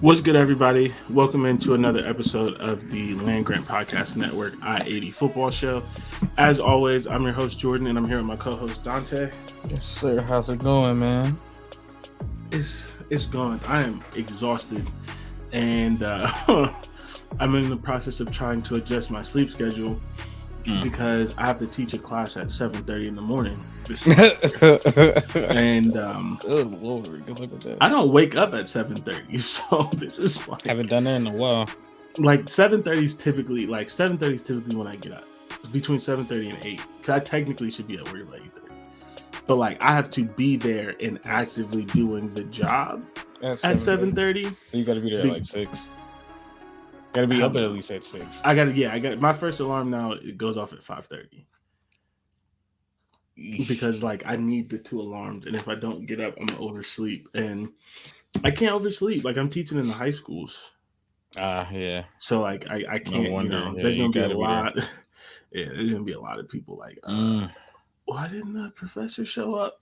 What's good, everybody? Welcome into another episode of the Land Grant Podcast Network I-80 Football Show. As always, I'm your host, Jordan, and I'm here with my co-host, Dante. Yes, sir. How's it going, man? It's going. I am exhausted, and I'm in the process of trying to adjust my sleep schedule because I have to teach a class at 7:30 in the morning. And good Lord, good look at that. I don't wake up at 7:30, so this is like Haven't done that in a while. Like 7:30 is typically when I get up. It's between 7:30 and 8. Because I technically should be at work by 8:30. But like I have to be there and actively doing the job at 7:30. So you got to be there at like 6. Got to be up at least at 6. I got my first alarm now. It goes off at 5:30 because like I need the 2 alarms, and if I don't get up, I'm gonna oversleep, and I can't oversleep. Like I'm teaching in the high schools. Yeah. So like I can't. No wonder. There's gonna be a lot. Yeah, there's gonna be a lot of people like, why didn't the professor show up?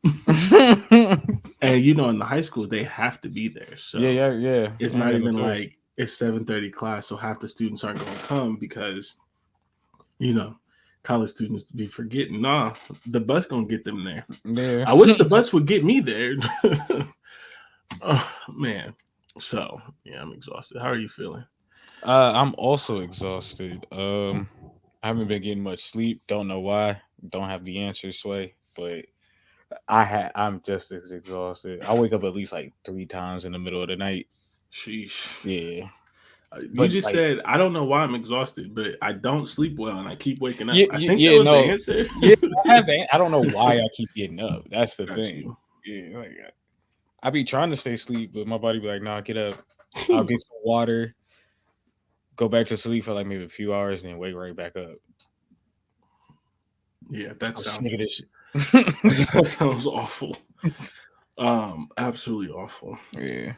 And in the high school they have to be there. So yeah. It's not even like it's 7:30 class, so half the students aren't gonna come because college students be forgetting. Nah, the bus gonna get them there. Yeah. I wish the bus would get me there. Oh man. So yeah, I'm exhausted. How are you feeling? I'm also exhausted. I haven't been getting much sleep. Don't know why. Don't have the answer, Sway. But I'm just as exhausted. I wake up at least like 3 times in the middle of the night. Sheesh. Yeah. You just said I don't know why I'm exhausted, but I don't sleep well and I keep waking up. Yeah, I think that was the answer. Yeah, I don't know why I keep getting up. That's the thing. You. Yeah, like I be trying to stay asleep, but my body be like, "Nah, get up." I'll get some water, go back to sleep for like maybe a few hours, and then wake right back up. Yeah, that sounds awful. Absolutely awful. Yeah.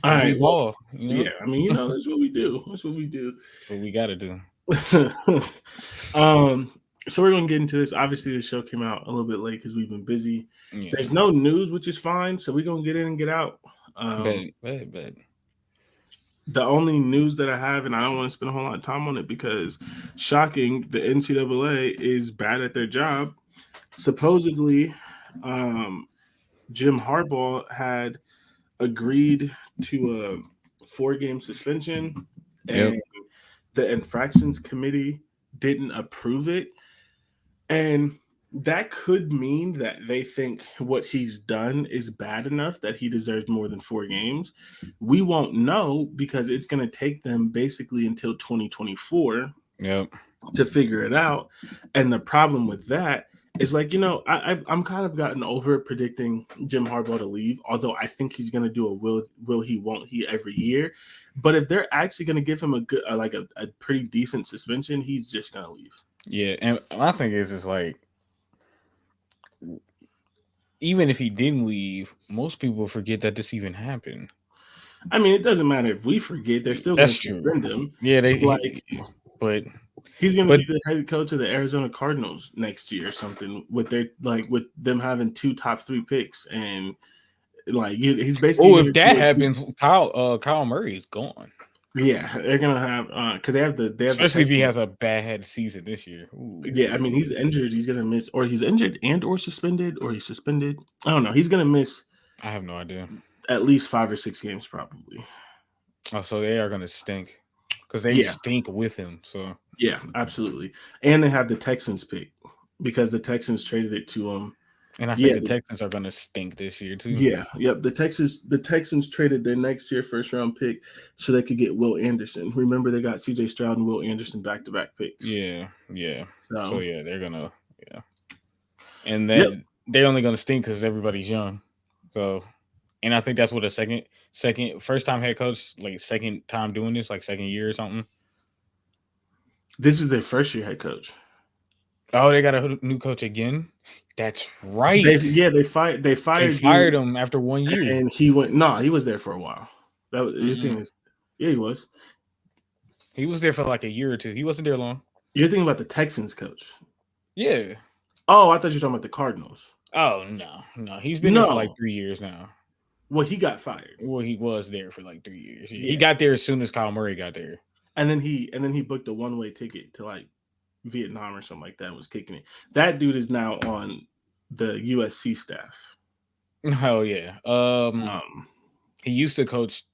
All right. Well, yeah. I mean, that's what we do. That's what we do. What we got to do. So we're gonna get into this. Obviously, the show came out a little bit late because we've been busy. Yeah. There's no news, which is fine. So we're gonna get in and get out. Bet. The only news that I have, and I don't want to spend a whole lot of time on it because, shocking, the NCAA is bad at their job. Supposedly, Jim Harbaugh had agreed to a 4-game suspension, and the infractions committee didn't approve it. And that could mean that they think what he's done is bad enough that he deserves more than 4 games. We won't know because it's going to take them basically until 2024 to figure it out. And the problem with that is I'm kind of gotten over predicting Jim Harbaugh to leave, although I think he's going to do a will he, won't he every year. But if they're actually going to give him a good, a pretty decent suspension, he's just going to leave. Yeah, and my thing is just like, even if he didn't leave, most people forget that this even happened. I mean, it doesn't matter if we forget; they're still going to suspend him. Yeah, but he's going to be the head coach of the Arizona Cardinals next year or something. With them having 2 top 3 picks, and he's basically. Oh, if that happens, Kyle Murray is gone. Yeah, they're gonna have because they have especially if he has a bad season this year. Ooh. Yeah, I mean he's injured. He's gonna miss, or he's injured and or suspended, or he's suspended. I don't know. He's gonna miss. I have no idea. At least 5 or 6 games, probably. Oh, so they are gonna stink because they stink with him. So yeah, absolutely. And they have the Texans pick because the Texans traded it to him. And I think the Texans are going to stink this year too. Yeah, yep. The Texans traded their next year first round pick so they could get Will Anderson. Remember, they got C.J. Stroud and Will Anderson back-to-back picks. Yeah. So yeah, they're gonna and then they're only going to stink because everybody's young. So, and I think that's what first time head coach, like second time doing this, like second year or something. This is their first year head coach. Oh, they got a new coach again. That's right. They fired him after 1 year, and he went. No, he was there for a while. That was his thing. Yeah, he was. He was there for like a year or 2. He wasn't there long. You're thinking about the Texans coach. Yeah. Oh, I thought you were talking about the Cardinals. Oh no. He's been there for like 3 years now. Well, he got fired. Well, he was there for like 3 years. He Yeah. got there as soon as Kyle Murray got there. And then he booked a one-way ticket to like Vietnam or something like that, was kicking it. That dude is now on the USC staff. Oh yeah. He used to coach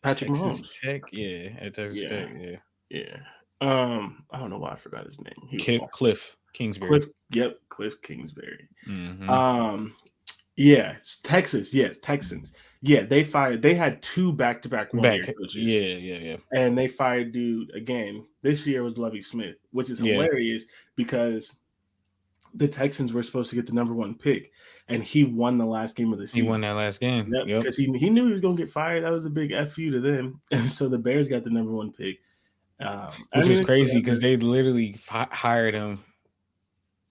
Patrick Texas Mahomes. Tech. Yeah, at Texas Tech. Yeah. Yeah. I don't know why I forgot his name. He was awful. Cliff Kingsbury. Cliff Kingsbury. Mm-hmm. Yeah, Texas. Yes, Texans. Yeah, they had 2 back-to-back one-year coaches. Yeah. And they fired dude again. This year was Lovie Smith, which is hilarious because the Texans were supposed to get the number 1 pick, and he won the last game of the season. He won that last game. Yep, because he knew he was going to get fired. That was a big FU to them. And so the Bears got the number 1 pick. Which was crazy because they literally hired him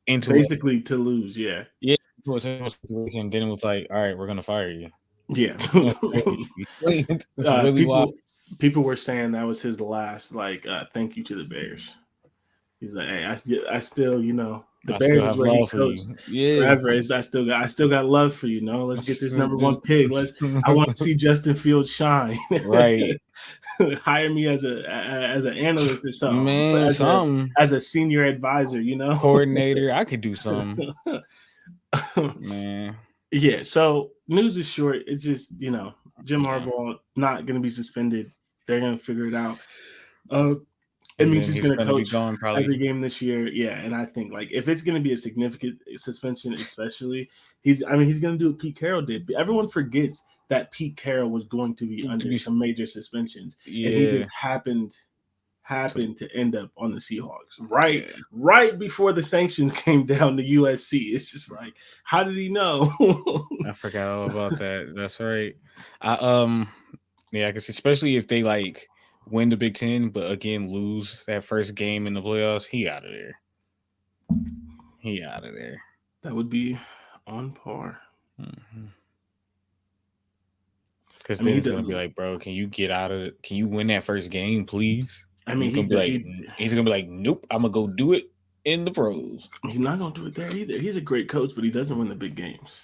into basically to lose. Yeah. Yeah. Situation. Then it was like, all right, we're going to fire you. Yeah. Really people were saying that was his last, thank you to the Bears. He's like, hey, I still, the Bears is where he coached forever. I still got love for you. No, let's get this number 1 pick. I want to see Justin Fields shine. Right. Hire me as an analyst or something. Man, as a senior advisor, coordinator. I could do something. Man. Yeah. So news is short. It's just Jim Harbaugh not going to be suspended. They're going to figure it out. It means he's going to coach every game this year. Yeah, and I think if it's going to be a significant suspension, especially he's going to do what Pete Carroll did. Everyone forgets that Pete Carroll was going to be under some major suspensions, and he just happened to end up on the Seahawks right before the sanctions came down to USC. It's just like, how did he know? I forgot all about that. That's right. I guess especially if they win the Big Ten, but again lose that first game in the playoffs, he out of there. That would be on par. Because then he's gonna be like, bro, can you get out of it? Can you win that first game, please? I mean, he's gonna be like, nope, I'm gonna go do it in the pros. He's not gonna do it there either. He's a great coach, but he doesn't win the big games.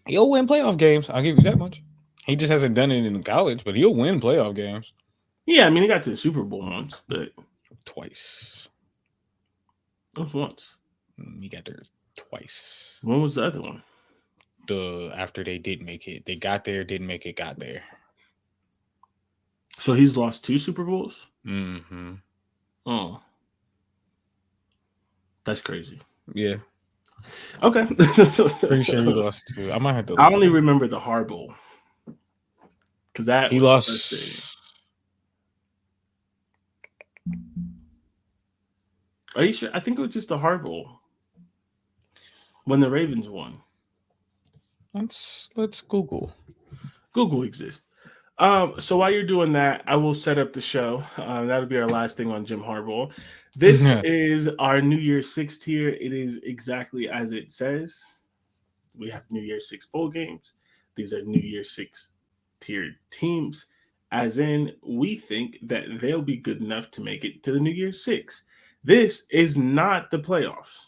He'll win playoff games. I'll give you that much. He just hasn't done it in college, but he'll win playoff games. Yeah, I mean, he got to the Super Bowl once, but twice. That was once. He got there twice. When was the other one? After they did make it. They got there, didn't make it, got there. So he's lost 2 Super Bowls? Mm-hmm. Oh. That's crazy. Yeah. Okay. Pretty sure he lost 2. I might have to. I only remember the Harbaugh. Because that he lost. Are you sure? I think it was just the Harbaugh when the Ravens won. Let's Google. Google exists. So while you're doing that, I will set up the show. That'll be our last thing on Jim Harbaugh. This is our New Year's 6 tier. It is exactly as it says. We have New Year's 6 bowl games. These are New Year's 6 tiered teams, as in we think that they'll be good enough to make it to the New Year's 6. This is not the playoffs,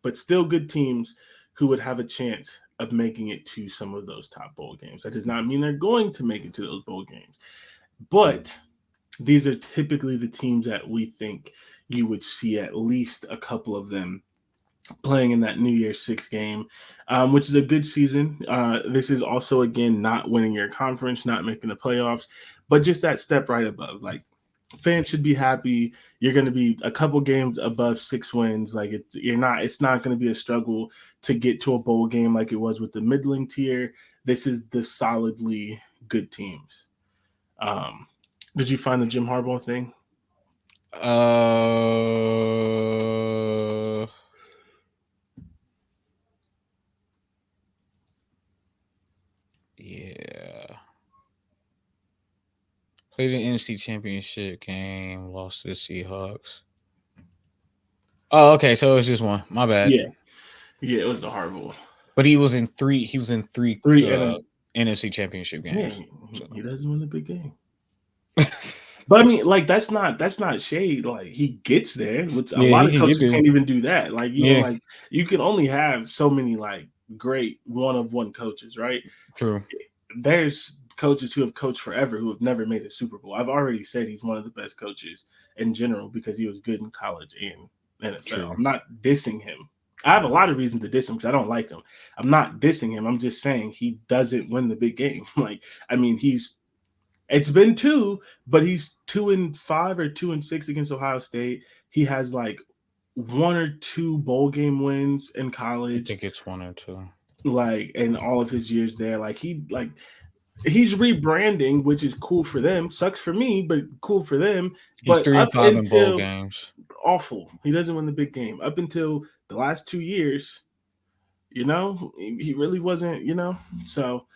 but still good teams who would have a chance of making it to some of those top bowl games. That does not mean they're going to make it to those bowl games, but these are typically the teams that we think you would see at least a couple of them playing in that New Year's 6 game, which is a good season. This is also, again, not winning your conference, not making the playoffs, but just that step right above. Fans should be happy. You're going to be a couple games above 6 wins. It's not going to be a struggle to get to a bowl game like it was with the middling tier. This is the solidly good teams. Did you find the Jim Harbaugh thing? Yeah. Played an NC championship game, lost to the Seahawks. Oh, okay. So it was just one. My bad. Yeah, it was the Harbaugh. But he was in three NFC championship games. Yeah, he doesn't win the big game. But I mean, that's not shade. He gets there. Which a lot of coaches can't even do that. You can only have so many great one-of-one coaches, right? True. there's coaches who have coached forever who have never made a Super Bowl. I've already said he's one of the best coaches in general because he was good in college and NFL. True. I'm not dissing him. I have a lot of reasons to diss him because I don't like him. I'm not dissing him. I'm just saying he doesn't win the big game. It's been 2, but he's 2-5 or 2-6 against Ohio State. He has like 1 or 2 bowl game wins in I college. think it's 1 or 2. Like in all of his years there, he's rebranding, which is cool for them. Sucks for me, but cool for them. He's But 3-5 in bowl games. Awful. He doesn't win the big game up until the last 2 years. He really wasn't. So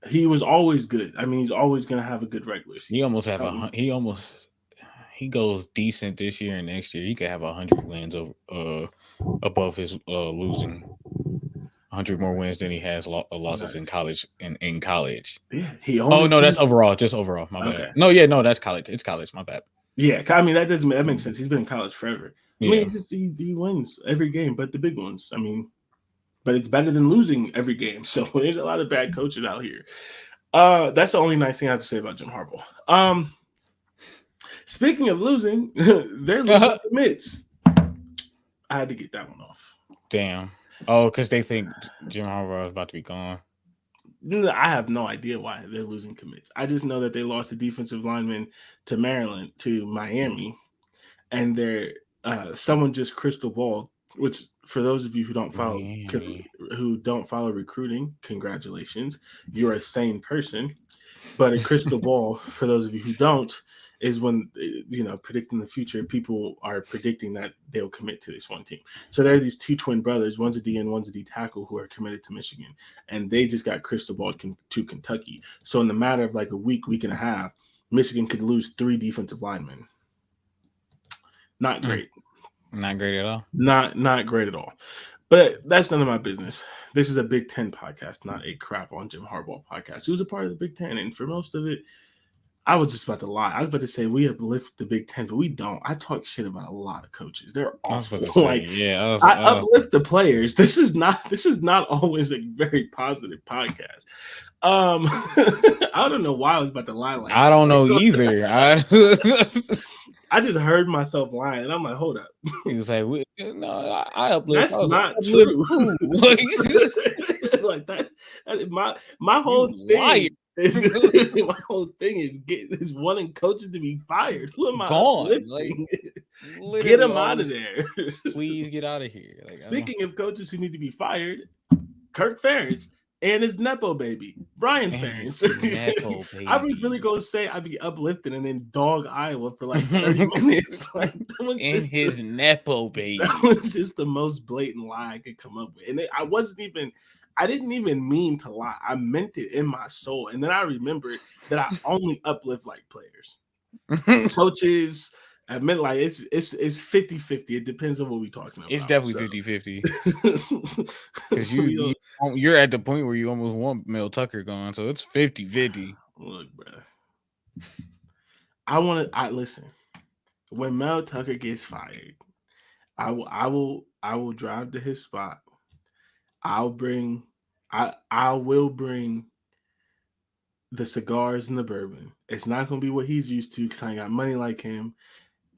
he was always good. I mean, he's always going to have a good regular season. He goes decent this year and next year. He could have 100 wins above his losing. 100 more wins than he has losses in college. In college. Yeah, that's overall. Just overall. My bad. No, that's college. It's college. My bad. Yeah, I mean that makes sense. He's been in college forever. I mean, he wins every game, but the big ones. I mean, but it's better than losing every game. So there's a lot of bad coaches out here. That's the only nice thing I have to say about Jim Harbaugh. Speaking of losing, they're losing commits. I had to get that one off. Damn. Oh, because they think Jim Harbaugh is about to be gone. I have no idea why they're losing commits. I just know that they lost a defensive lineman to Maryland, to Miami, and they're someone just crystal ball. Which, for those of you who don't follow recruiting, congratulations, you're a sane person. But a crystal ball, for those of you who don't, is when predicting the future. People are predicting that they'll commit to this one team. So there are these 2 twin brothers. One's a D and one's a D tackle who are committed to Michigan, and they just got crystal balled to Kentucky. So in the matter of like a week and a half, Michigan could lose 3 defensive linemen. Not great. Not great at all. Not great at all. But that's none of my business. This is a Big Ten podcast, not a crap on Jim Harbaugh podcast. He was a part of the Big Ten, and for most of it, I was just about to lie. I was about to say we uplift the Big Ten, but we don't. I talk shit about a lot of coaches. They're awful. I uplift the players. This is not always a very positive podcast. I don't know why I was about to lie like I don't know either. I just heard myself lying, and I'm like, hold up. He was like, I uplift. That's not true. Like that. My whole thing. My whole thing is wanting coaches to be fired. Who am I? Gone. Get them out of there. Please get out of here. Speaking of coaches who need to be fired, Kirk Ferentz and his Nepo baby, Brian Ferentz. I was really going to say I'd be uplifting and then dog Iowa for like 30 minutes. His Nepo baby. That was just the most blatant lie I could come up with. And I didn't even mean to lie. I meant it in my soul. And then I remembered that I only uplift like players. Coaches, I meant like it's 50-50. It depends on what we're talking about. It's definitely 50-50. Because you're at the point where you almost want Mel Tucker gone. So it's 50-50. Look, bro. Listen. When Mel Tucker gets fired, I will drive to his spot. I will bring the cigars and the bourbon. It's not gonna be what he's used to because I ain't got money like him,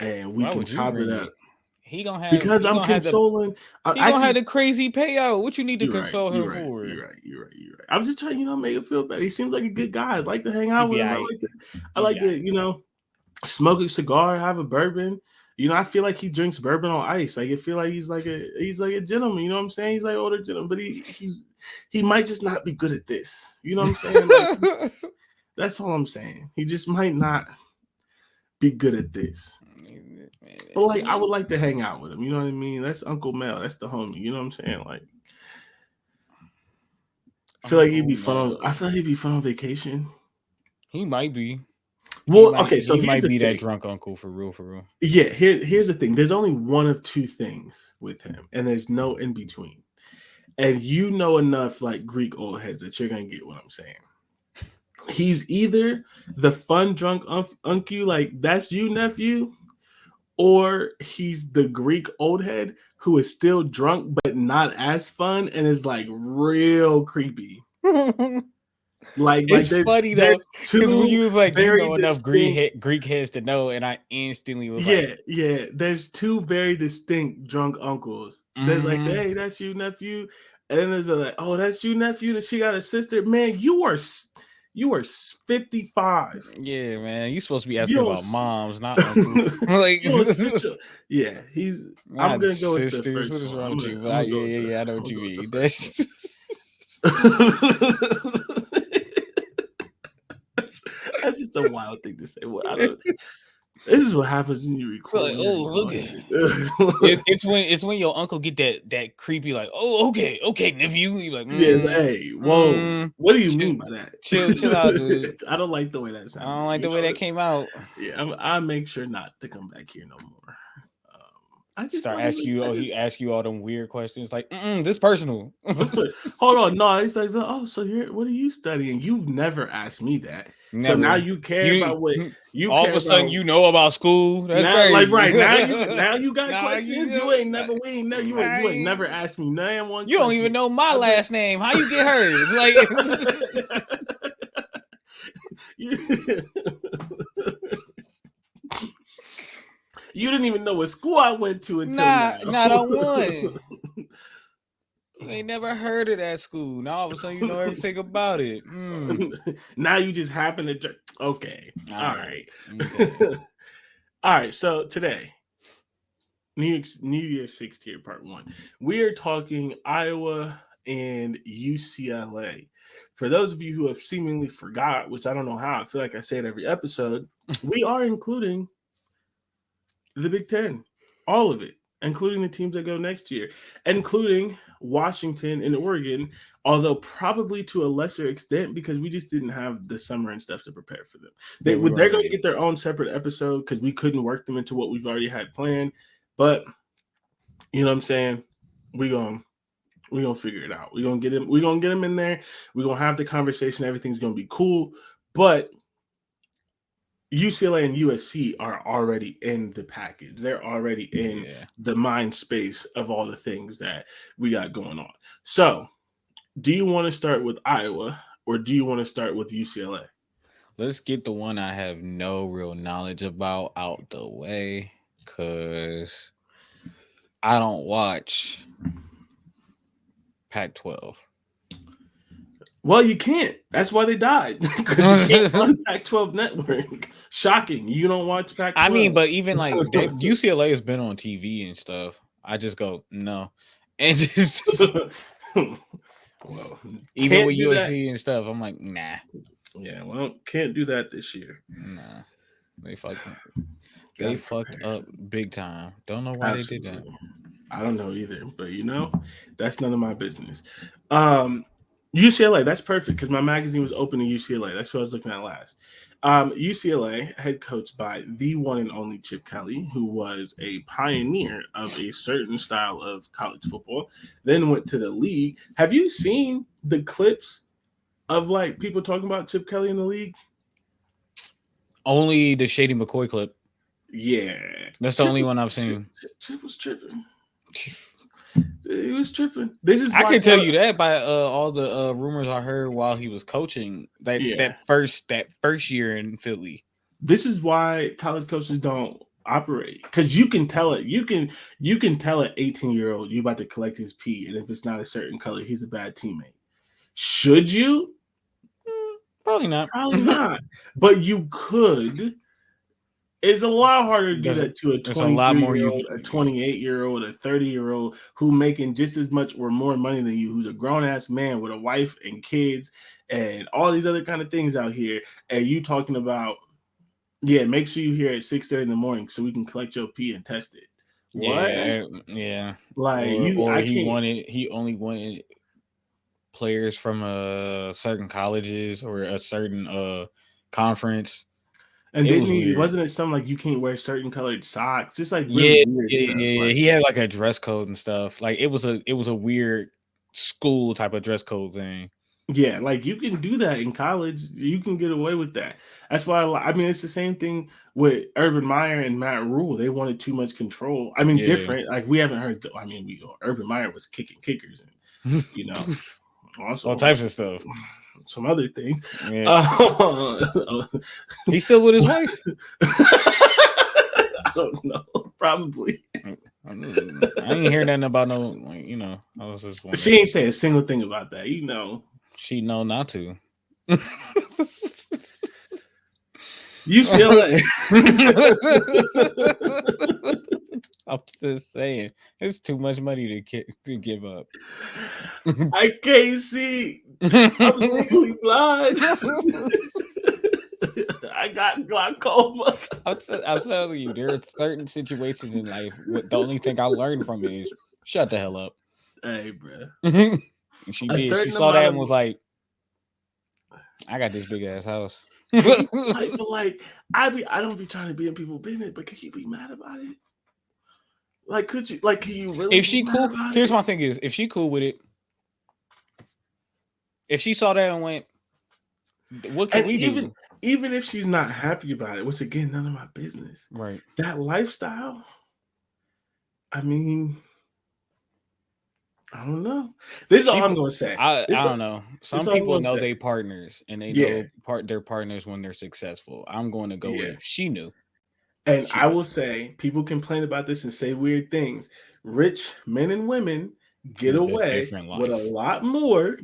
and we can chop it up. He gonna have because I'm consoling. He gonna have the crazy payout. What you need to console him for? You're right. I'm just trying, make him feel better. He seems like a good guy. I'd like to hang out with him. I like to, smoke a cigar, have a bourbon. I feel like he drinks bourbon on ice. Like I feel like he's like a gentleman. You know what I'm saying? He's like an older gentleman, but he might just not be good at this. You know what I'm saying? That's all I'm saying. He just might not be good at this. But I would like to hang out with him. You know what I mean? That's Uncle Mel. That's the homie. You know what I'm saying? I feel like he'd be fun. I feel like he'd be fun on vacation. He might be. Well, okay, so he might be that drunk uncle for real. Yeah, here's the thing. There's only one of 2 things with him, and there's no in between. And you know enough Greek old heads that you're gonna get what I'm saying. He's either the fun drunk uncle, that's you, nephew, or he's the Greek old head who is still drunk but not as fun and is real creepy. It's there's funny there's though, because when two you was like, you very know enough distinct. Greek heads to know, and I instantly was like, Yeah. There's two very distinct drunk uncles. There's like, mm-hmm. hey, that's you nephew, and then there's a like, oh, that's you nephew. That she got a sister. Man, you are 55. Yeah, man, you supposed to be You asking don't. about moms, not uncles. Like, You don't sit your. Yeah, he's. I'm not gonna go with the sisters. What first is one. wrong with you? But I'm gonna go with the. I know I'm what gonna you go with the mean. first one. That's that's, that's just a wild thing to say. Well, I don't. This is what happens when you record like, when you're oh, look. exhausted. It's when your uncle get that creepy like, oh, okay, nephew. You like, Yes. Hey, whoa. What do you chill, mean by that? chill out, dude. I don't like the way that I sounded. don't like the way that came out. Yeah, I make sure not to come back here no more. I just Start don't even. asking you, he ask you all them weird questions like, this personal. Hold on, no. He's like, oh, so what are you studying? You've never asked me that. So now Never. you care You about what you all of care a sudden about. you know about school. That's Now, like crazy. right now you got Nah, questions. know, We ain't never you ain't never asked me none one you don't question. even know my last name. How you get hers? Like you didn't even know what school I went to until not now. on one. You ain't never heard of that school. Now all of a sudden you know everything about it. Now you just happen to. Okay. All right. Okay. All right. So today, New Year's 6 tier part 1. We are talking Iowa and UCLA. For those of you who have seemingly forgot, which I don't know how, I feel like I say it every episode, we are including the Big Ten, all of it, including the teams that go next year, including Washington and Oregon, although probably to a lesser extent because we just didn't have the summer and stuff to prepare for them. They're going to get their own separate episode because we couldn't work them into what we've already had planned. But you know what I'm saying? We're gonna figure it out. We're gonna get him in there. We're gonna have the conversation. Everything's gonna be cool. But UCLA and USC are already in the package. They're already in the mind space of all the things that we got going on. So, do you want to start with Iowa or do you want to start with UCLA? Let's get the one I have no real knowledge about out the way, because I don't watch Pac-12. Well, you can't. That's why they died. Because you can't on Pac-12 network. Shocking. You don't watch Pac-12. I mean, but even like UCLA has been on TV and stuff. I just go, no. And just well, even with USC and stuff, I'm like, nah. Yeah, well, can't do that this year. Nah. They fucked up big time. Don't know why they did that. I don't know either, but that's none of my business. UCLA, that's perfect because my magazine was open to UCLA. That's what I was looking at last. UCLA, head coached by the one and only Chip Kelly, who was a pioneer of a certain style of college football, then went to the league. Have you seen the clips of like people talking about Chip Kelly in the league? Only the Shady McCoy clip. Yeah. That's the only one I've seen. Chip was tripping. He was tripping. This is I can tell you that by all the rumors I heard while he was coaching that first year in Philly. This is why college coaches don't operate, because you can tell it. You can tell an 18-year-old you about to collect his pee, and if it's not a certain color, he's a bad teammate. Should you? Probably not. Probably not. But you could. It's a lot harder to do that to a 23-year-old, a 28-year-old, a 30-year-old who making just as much or more money than you, who's a grown-ass man with a wife and kids and all these other kind of things out here. And you talking about, make sure you here at 6:30 in the morning so we can collect your pee and test it. What? Yeah. Like he only wanted players from certain colleges or a certain conference. And wasn't it something like you can't wear certain colored socks? Just like really weird stuff. Yeah. He had like a dress code and stuff. Like it was a weird school type of dress code thing. Yeah, like you can do that in college. You can get away with that. That's why it's the same thing with Urban Meyer and Matt Rule. They wanted too much control. Different. Like we haven't heard. Urban Meyer was kicking kickers and also all types of stuff. some other things. Yeah. He's still with his wife. I don't know. Probably. I ain't hear nothing about no. I was just wondering. She ain't say a single thing about that. She know not to. UCLA. I'm just saying, it's too much money to give up. I can't see. I'm legally blind. I got glaucoma. I'm telling you, there are certain situations in life. The only thing I learned from it is shut the hell up. Hey, bro. She did. She saw that and was like, "I got this big ass house." I don't be trying to be in people's business, but could you be mad about it? Like, could you? Like, can you really? If she cool, here's my thing: is if she cool with it, if she saw that and went, what can we do? Even if she's not happy about it, which again, none of my business. Right. That lifestyle. I mean, I don't know. This is all I'm going to say. I don't know. Some people know they partners, and they know their partners when they're successful. I'm going to go with she knew. And I will say, people complain about this and say weird things. Rich men and women get away with a lot more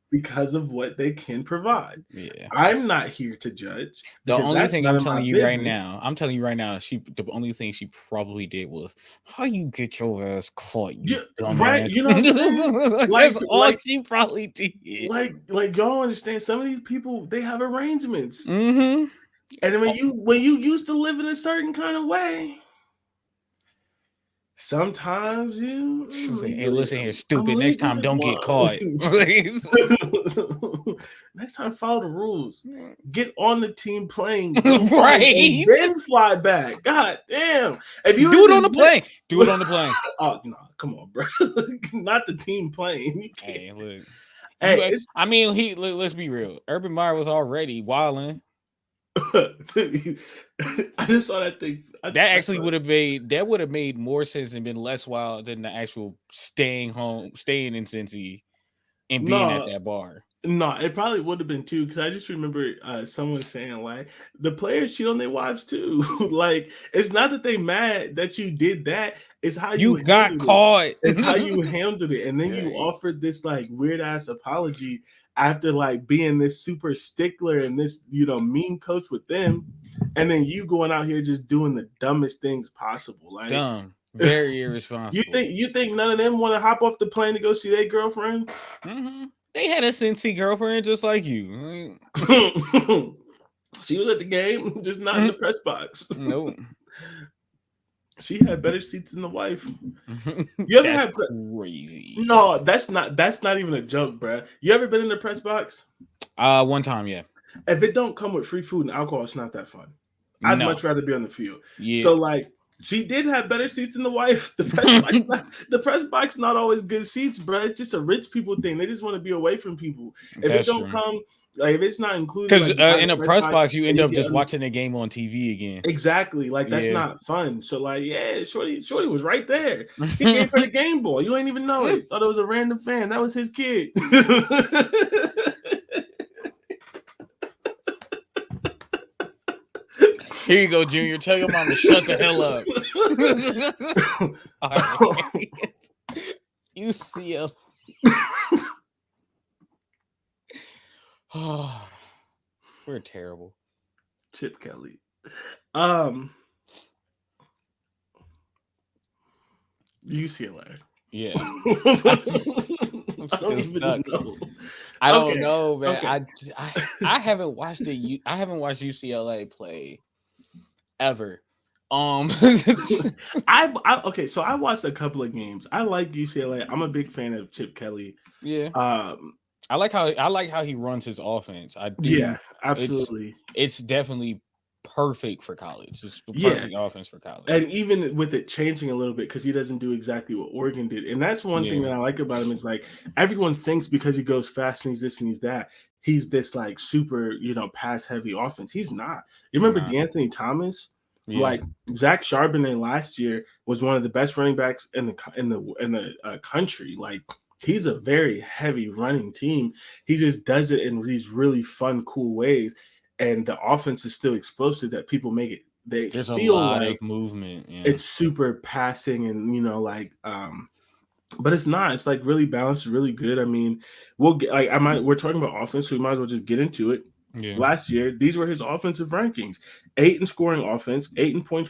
because of what they can provide. Yeah, I'm not here to judge. The only thing I'm telling you right now, the only thing she probably did was, how you get your ass caught, right? You know what I'm saying? That's all she probably did. Like y'all understand, some of these people, they have arrangements. And when you used to live in a certain kind of way, sometimes hey, listen here, stupid. Next time, don't get caught. Next time, follow the rules. Get on the team plane, right? Then fly back. God damn! If you do it on the plane, do it on the plane. Oh no, come on, bro. Not the team plane. Hey, look. Hey, I mean, let's be real. Urban Meyer was already wilding. I just saw that thing. Would have made more sense and been less wild than the actual staying in Cincy and being at that bar. No, it probably would have been too, because I just remember someone saying like the players cheat on their wives too. Like, it's not that they mad that you did that; it's how you got caught. It's how you handled it, and then you offered this like weird ass apology after like being this super stickler and this mean coach with them, and then you going out here just doing the dumbest things possible. Like, dumb, very irresponsible. You think none of them want to hop off the plane to go see their girlfriend? Mm-hmm. They had a Cincy girlfriend just like you. She was at the game, just not in the press box. Nope. She had better seats than the wife. You ever had crazy? No, that's not even a joke, bro. You ever been in the press box? One time, yeah. If it don't come with free food and alcohol, it's not that fun. I'd much rather be on the field. Yeah. So like, she did have better seats than the wife. The press box not always good seats, bro. It's just a rich people thing. They just want to be away from people. If it don't come, like if it's not included, because in a press box you end up just watching the game on TV again. Exactly, like that's not fun. So like, yeah, Shorty was right there. He gave her the Game Boy. You ain't even know it. Thought it was a random fan. That was his kid. Here you go, Junior. Tell your mom to shut the hell up. All right. UCLA. We're terrible. Chip Kelly. UCLA. Yeah. I don't know, man. Okay. I haven't watched I haven't watched UCLA play ever. So I watched a couple of games. I like UCLA. I'm a big fan of Chip Kelly. Yeah. I like how he runs his offense. I do. Yeah, absolutely. It's definitely perfect for college. It's the perfect offense for college. And even with it changing a little bit, because he doesn't do exactly what Oregon did. And that's one thing that I like about him is like everyone thinks because he goes fast and he's this and he's that, he's this like super, pass heavy offense. He's not. You remember DeAnthony Thomas? Yeah. Like Zach Charbonnet last year was one of the best running backs in the country. Like He's a very heavy running team. He just does it in these really fun, cool ways. And the offense is still explosive that people make it. They There's a feel lot of like movement. Yeah. it's super passing and, but it's not. It's like really balanced, really good. I mean, we'll get we're talking about offense, so we might as well just get into it. Yeah. Last year, these were his offensive rankings: 8 in scoring offense, 9 in points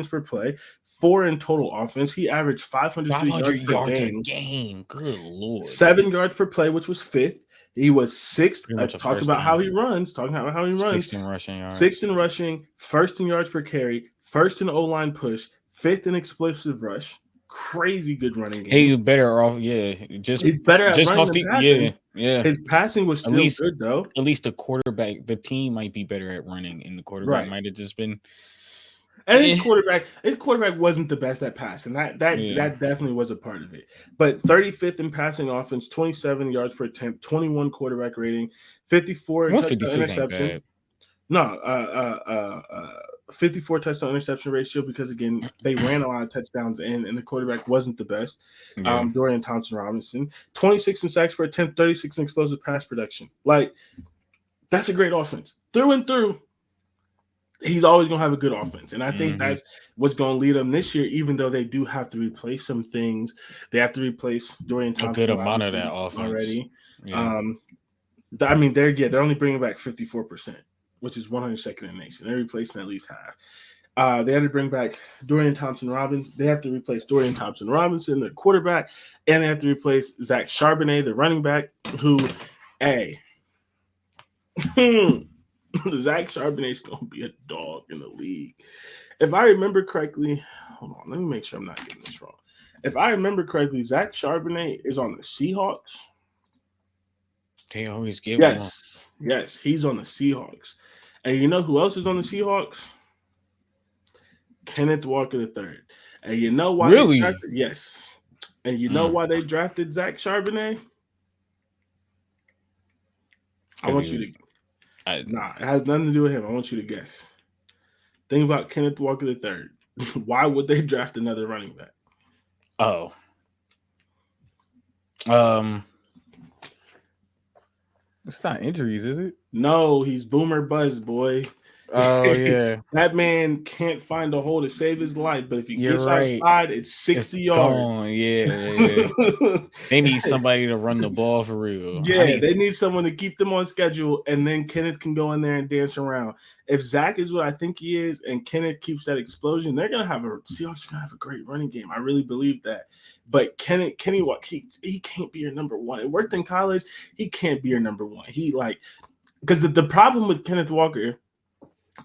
per play, 4 in total offense. He averaged 503 500 yards per yards a game, game. Good lord. 7 yards per play, which was 5th. He was 6th. Pretty much a Talking first about down. how he runs. Talking about how he runs. 6th in rushing yards. 6th in rushing, 1st in yards per carry, 1st in O-line push, 5th in explosive rush. Crazy good running game. He's better off, yeah. He's better at running than passing. Yeah. His passing was still good though. At least the quarterback, the team might be better at running, and the quarterback might have just been. And his quarterback wasn't the best at passing. That definitely was a part of it. But 35th in passing offense, 27 yards per attempt, 21 quarterback rating, 54 touchdown interception. No, 54 touchdown interception ratio because again they ran a lot of touchdowns and the quarterback wasn't the best. Dorian Thompson-Robinson, 26 in sacks per attempt, 36 in explosive pass production. Like that's a great offense through and through. He's always going to have a good offense. And I think that's what's going to lead them this year, even though they do have to replace some things. They have to replace Dorian Thompson. A good amount of that offense already. Yeah. I mean, they're only bringing back 54%, which is 102nd in the nation. They're replacing at least half. They had to bring back Dorian Thompson-Robinson. They have to replace Dorian Thompson-Robinson, the quarterback, and they have to replace Zach Charbonnet, the running back, who, Zach Charbonnet's going to be a dog in the league. If I remember correctly, hold on, let me make sure I'm not getting this wrong. If I remember correctly, Zach Charbonnet is on the Seahawks. They always give one. Yes, he's on the Seahawks. And you know who else is on the Seahawks? Kenneth Walker III. And you know why? Really? Yes. And you know why they drafted Zach Charbonnet? I want you to... it has nothing to do with him. I want you to guess. Think about Kenneth Walker III. Why would they draft another running back? Oh. It's not injuries, is it? No, he's Boomer Buzz, boy. Oh, yeah. That man can't find a hole to save his life, but if he gets outside, it's 60 yards. Gone. Yeah. They need somebody to run the ball for real. Yeah, they need someone to keep them on schedule, and then Kenneth can go in there and dance around. If Zach is what I think he is, and Kenneth keeps that explosion, they're gonna have Seahawks are gonna have a great running game. I really believe that. But Kenny, he can't be your number one. It worked in college. He can't be your number one. Because the problem with Kenneth Walker,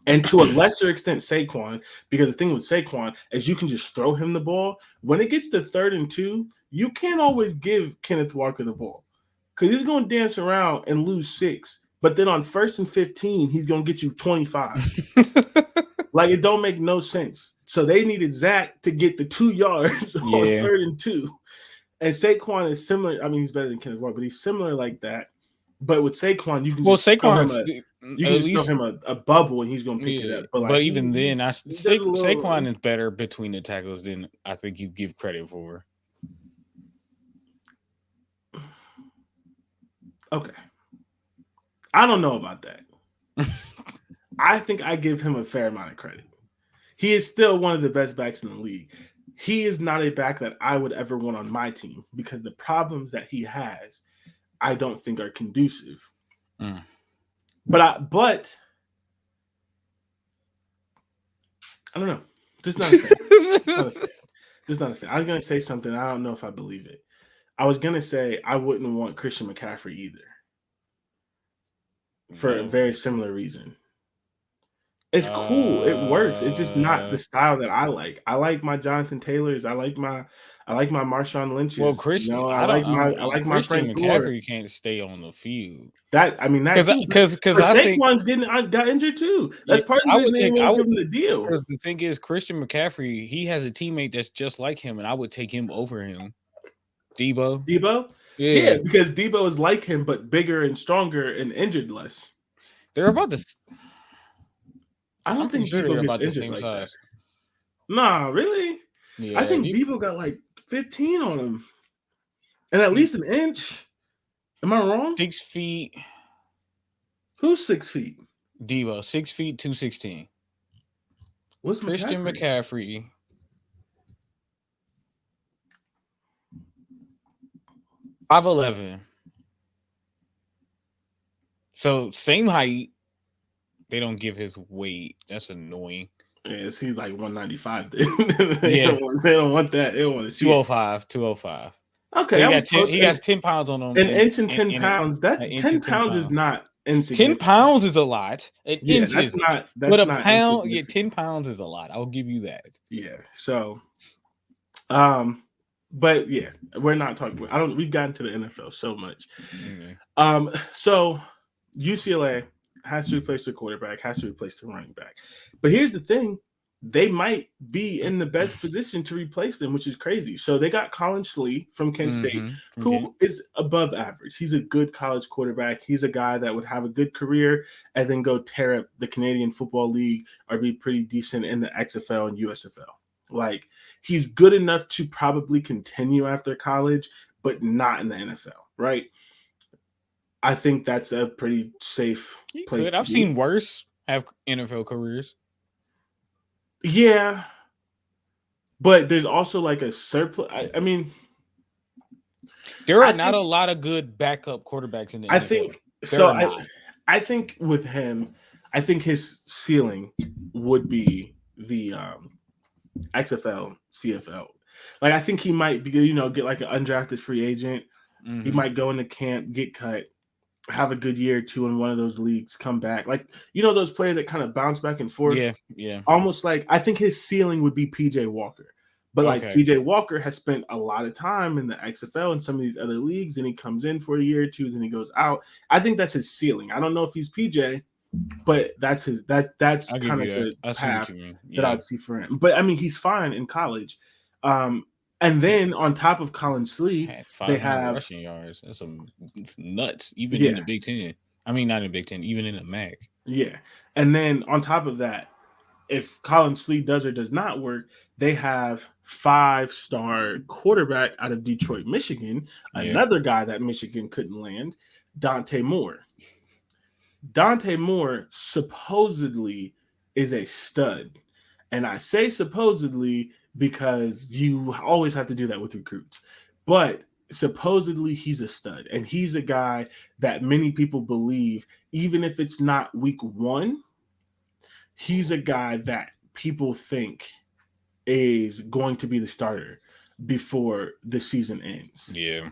and to a lesser extent Saquon, because the thing with Saquon is you can just throw him the ball. When it gets to 3rd and 2, you can't always give Kenneth Walker the ball because he's going to dance around and lose 6. But then on 1st and 15, he's going to get you 25. Like, it don't make no sense. So they needed Zach to get the 2 yards on 3rd and 2. And Saquon is similar. I mean, he's better than Kenneth Walker, but he's similar like that. But with Saquon, you can just throw him a bubble and he's going to pick it up. But even then, Saquon is better between the tackles than I think you give credit for. Okay. I don't know about that. I think I give him a fair amount of credit. He is still one of the best backs in the league. He is not a back that I would ever want on my team because the problems that he has, I don't think are conducive. But I don't know. Just not a fan. Just not a fan. I was gonna say something. I don't know if I believe it. I was gonna say I wouldn't want Christian McCaffrey either. For a very similar reason. It's cool. It works. It's just not the style that I like. I like my Jonathan Taylors. I like my Marshawn Lynch's. Well, Christian, I like my Frank McCaffrey can't stay on the field. Because Saquon got injured too. That's part of the reason I would give him the deal. Because the thing is, Christian McCaffrey, he has a teammate that's just like him, and I would take him over him. Debo? Yeah, because Debo is like him, but bigger and stronger and injured less. They're about the. I don't think Debo gets about the same size. Nah, really? Yeah, I think Debo got like 15 on him. And at least an inch. Am I wrong? 6 feet. Who's 6 feet? Debo, 6 feet, 216. What's Christian McCaffrey? McCaffrey, 5'11". So same height. They don't give his weight. That's annoying. Yeah, he's like 195. They Yeah, don't want that. They don't want to see it. 205, 205. So Okay, I was close. he got 10 pounds on him An inch and 10 in pounds. an That inch 10 and ten pounds is pounds. not 10 insignificant. pounds is a lot. An Yeah, inch isn't. But that's a not pound, yeah, insignificant. 10 pounds is a lot. I'll give you that. Yeah. So, um, but yeah, we're not talking. We've gotten to the NFL so much. So UCLA has to replace their quarterback, has to replace the running back. But here's the thing. They might be in the best position to replace them, which is crazy. So they got Colin Slee from Kent State, who is above average. He's a good college quarterback. He's a guy that would have a good career and then go tear up the Canadian Football League or be pretty decent in the XFL and USFL. Like, he's good enough to probably continue after college, but not in the NFL, right? I think that's a pretty safe place to I've be. seen worse have NFL careers. Yeah, but there's also like a surplus. I mean, there are not a lot of good backup quarterbacks in the NFL. I think so. I think with him, I think his ceiling would be the XFL, CFL. Like, I think he might be, get like an undrafted free agent. He might go into camp, get cut, have a good year or two in one of those leagues, come back. Like, those players that kind of bounce back and forth. Yeah. Almost like, I think his ceiling would be PJ Walker. But like PJ Walker has spent a lot of time in the XFL and some of these other leagues, and he comes in for a year or two, then he goes out. I think that's his ceiling. I don't know if he's PJ, but that's that's kind of the path that I'd see for him. But I mean, he's fine in college. And then on top of Colin Slee, they have rushing yards. It's nuts, even in the Big Ten. I mean, not in the Big Ten, even in the MAC. Yeah. And then on top of that, if Colin Slee does or does not work, they have 5-star quarterback out of Detroit, Michigan, another guy that Michigan couldn't land, Dante Moore. Dante Moore supposedly is a stud. And I say supposedly because you always have to do that with recruits. But supposedly he's a stud. And he's a guy that many people believe, even if it's not week 1, he's a guy that people think is going to be the starter before the season ends. Yeah.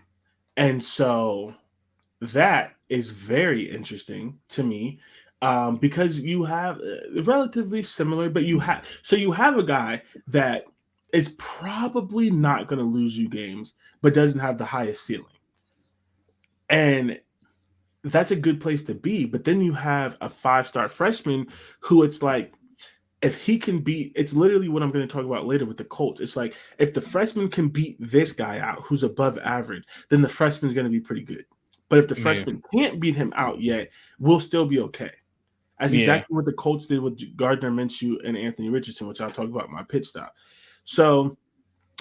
And so that is very interesting to me, because you have relatively similar, but you have a guy that is probably not going to lose you games, but doesn't have the highest ceiling. And that's a good place to be. But then you have a 5-star freshman who it's like, if he can beat, it's literally what I'm going to talk about later with the Colts. It's like, if the freshman can beat this guy out who's above average, then the freshman's going to be pretty good. But if the freshman can't beat him out yet, we'll still be okay. That's exactly what the Colts did with Gardner Minshew and Anthony Richardson, which I'll talk about in my pit stop. So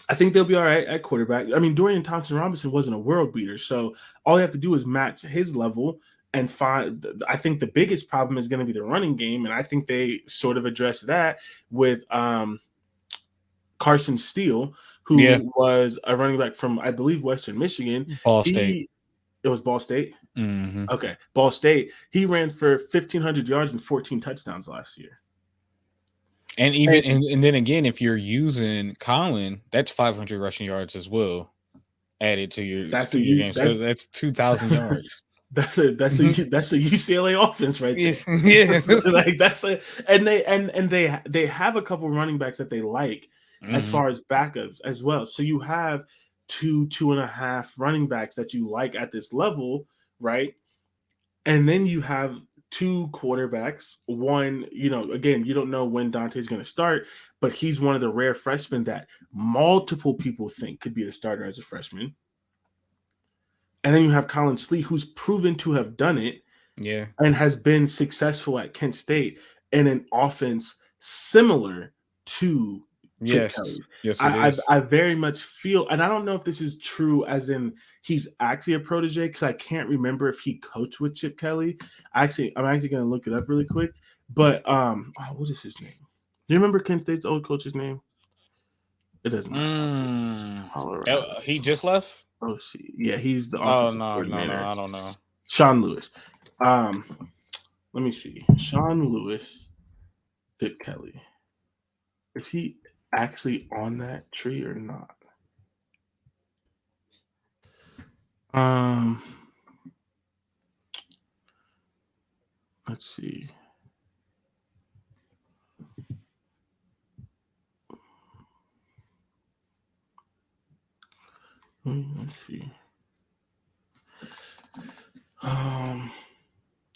I think they'll be all right at quarterback. I mean, Dorian Thompson-Robinson wasn't a world beater, so all you have to do is match his level and find. I think the biggest problem is going to be the running game, and I think they sort of addressed that with Carson Steele, who was a running back from, I believe, Western Michigan. Ball State. It was Ball State? Mm-hmm. Okay, Ball State. He ran for 1,500 yards and 14 touchdowns last year. And even and then again, if you're using Colin, that's 500 rushing yards as well added to your game. So that's 2,000 yards. That's a UCLA offense right there. Yeah. And they have a couple running backs that they like as far as backups as well. So you have 2.5 running backs that you like at this level, right? And then you have 2 quarterbacks. One, again, you don't know when Dante's going to start, but he's one of the rare freshmen that multiple people think could be a starter as a freshman. And then you have Colin Slee, who's proven to have done it, and has been successful at Kent State in an offense similar to Chip Yes. Kelly's. Yes, it is. I very much feel, and I don't know if this is true, as in he's actually a protege, because I can't remember if he coached with Chip Kelly. I'm actually going to look it up really quick. But what is his name? Do you remember Kent State's old coach's name? It doesn't matter. Colorado. He just left. Oh, see, yeah, he's the Oh offensive no! coordinator. I don't know. Sean Lewis. Um, Let me see. Sean Lewis, Chip Kelly. Is he actually on that tree or not? Um, let's see. Let's see.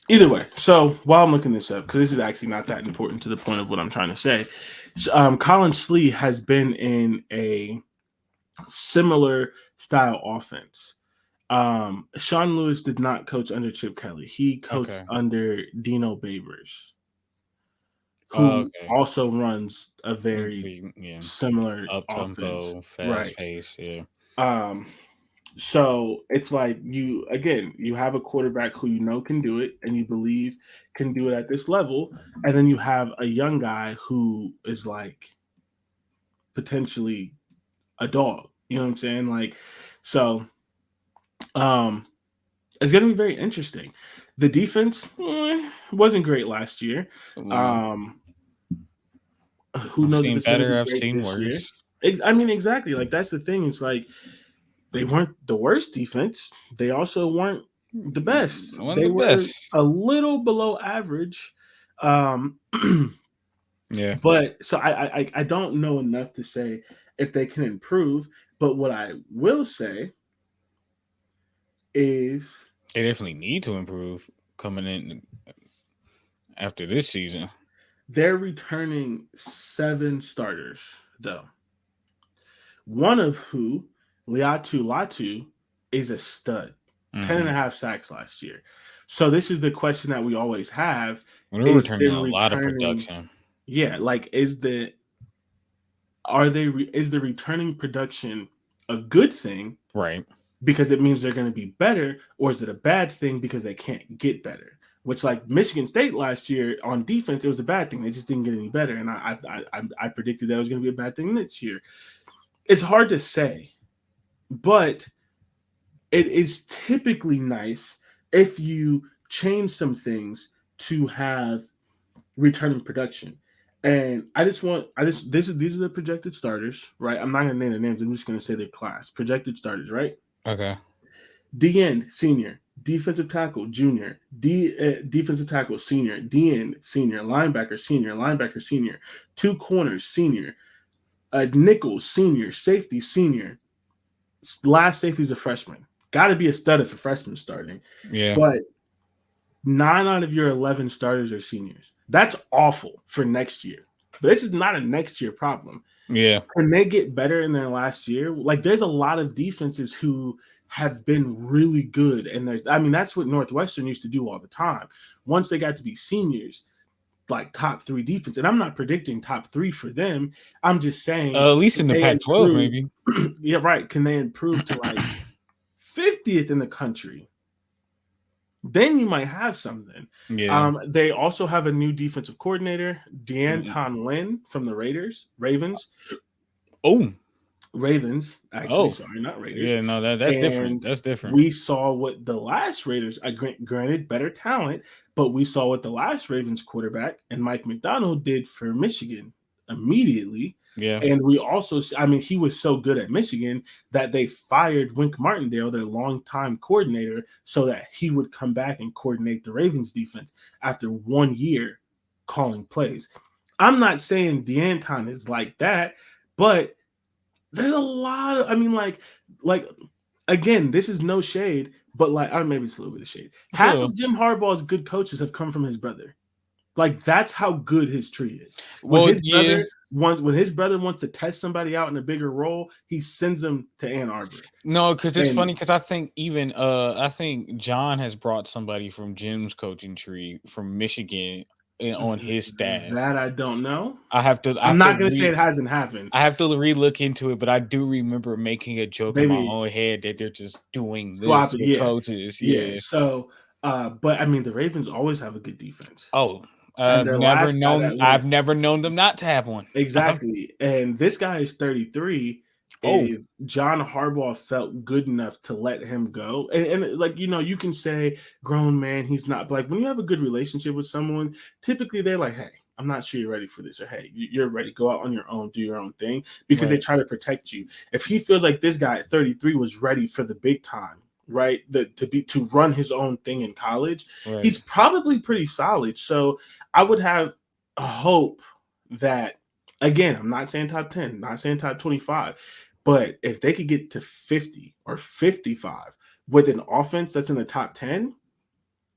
Either way, so while I'm looking this up, because this is actually not that important to the point of what I'm trying to say, Colin Slee has been in a similar style offense. Sean Lewis did not coach under Chip Kelly. He coached under Dino Babers, who also runs a very similar up-tempo, offense. Right. fast-paced, yeah. So it's like you have a quarterback who you know can do it and you believe can do it at this level, and then you have a young guy who is like potentially a dog. You know what I'm saying? Like, so it's going to be very interesting. The defense wasn't great last year. Who knows if it's going to be great this year? I mean, exactly. Like, that's the thing. It's like they weren't the worst defense. They also weren't the best. They were a little below average. Yeah. But so I don't know enough to say if they can improve. But what I will say is they definitely need to improve coming in after this season. They're returning 7 starters, though. One of who, Liatu Latu, is a stud. 10.5 sacks last year. So this is the question that we always have. We're returning a lot of production. Yeah, like is the returning production a good thing? Right. Because it means they're going to be better, or is it a bad thing because they can't get better? Which, like Michigan State last year on defense, it was a bad thing. They just didn't get any better, and I predicted that it was going to be a bad thing this year. It's hard to say, but it is typically nice if you change some things to have returning production. And these are the projected starters, right? I'm not going to name the names. I'm just going to say their class. Projected starters, right? Okay. D-end, senior. Defensive tackle, junior. Defensive tackle, senior. D-end, senior. Linebacker, senior. 2 corners, senior. Nickel, senior. Safety, senior. Last safety is a freshman. Got to be a stud if a freshman starting. Yeah. But 9 out of your 11 starters are seniors. That's awful for next year. But this is not a next year problem. Yeah. Can they get better in their last year? Like, there's a lot of defenses who have been really good. And that's what Northwestern used to do all the time. Once they got to be seniors, like top 3 defense. And I'm not predicting top 3 for them. I'm just saying at least in the Pac-12, maybe. Yeah, right. Can they improve to like 50th in the country? Then you might have something. Yeah. They also have a new defensive coordinator, D'Anton Lynn from the Ravens. Ravens, actually. Sorry, not Raiders. Yeah, no, that's different. That's different. We saw what the last Raiders, granted, better talent, but we saw what the last Ravens quarterback and Mike McDonald did for Michigan immediately. Yeah. And we also, he was so good at Michigan that they fired Wink Martindale, their longtime coordinator, so that he would come back and coordinate the Ravens defense after 1 year calling plays. I'm not saying D'Anton is like that, but there's a lot of, again, this is no shade, but maybe it's a little bit of shade. Half of Jim Harbaugh's good coaches have come from his brother. Like, that's how good his tree is. When his brother wants to test somebody out in a bigger role, he sends them to Ann Arbor. No, because it's funny because I think John has brought somebody from Jim's coaching tree from Michigan on his staff. That I don't know. I have to. I I'm have to not gonna say it hasn't happened. I have to re-look into it, but I do remember making a joke in my Maybe own head that they're just doing this swap it. with Yeah, coaches. yeah. Yeah. So, but I mean, the Ravens always have a good defense, Oh, and their last guy that I've went never known them not to have one. exactly. And this guy is 33. Oh, If John Harbaugh felt good enough to let him go, and like you can say grown man, he's not. But like when you have a good relationship with someone, typically they're like, hey. I'm not sure you're ready for this, or hey, you're ready. Go out on your own, do your own thing, because they right, try to protect you. If he feels like this guy at 33 was ready for the big time, right, to run his own thing in college, right. he's probably pretty solid. So I would have a hope that, again, I'm not saying top 10, not saying top 25, but if they could get to 50 or 55 with an offense that's in the top 10,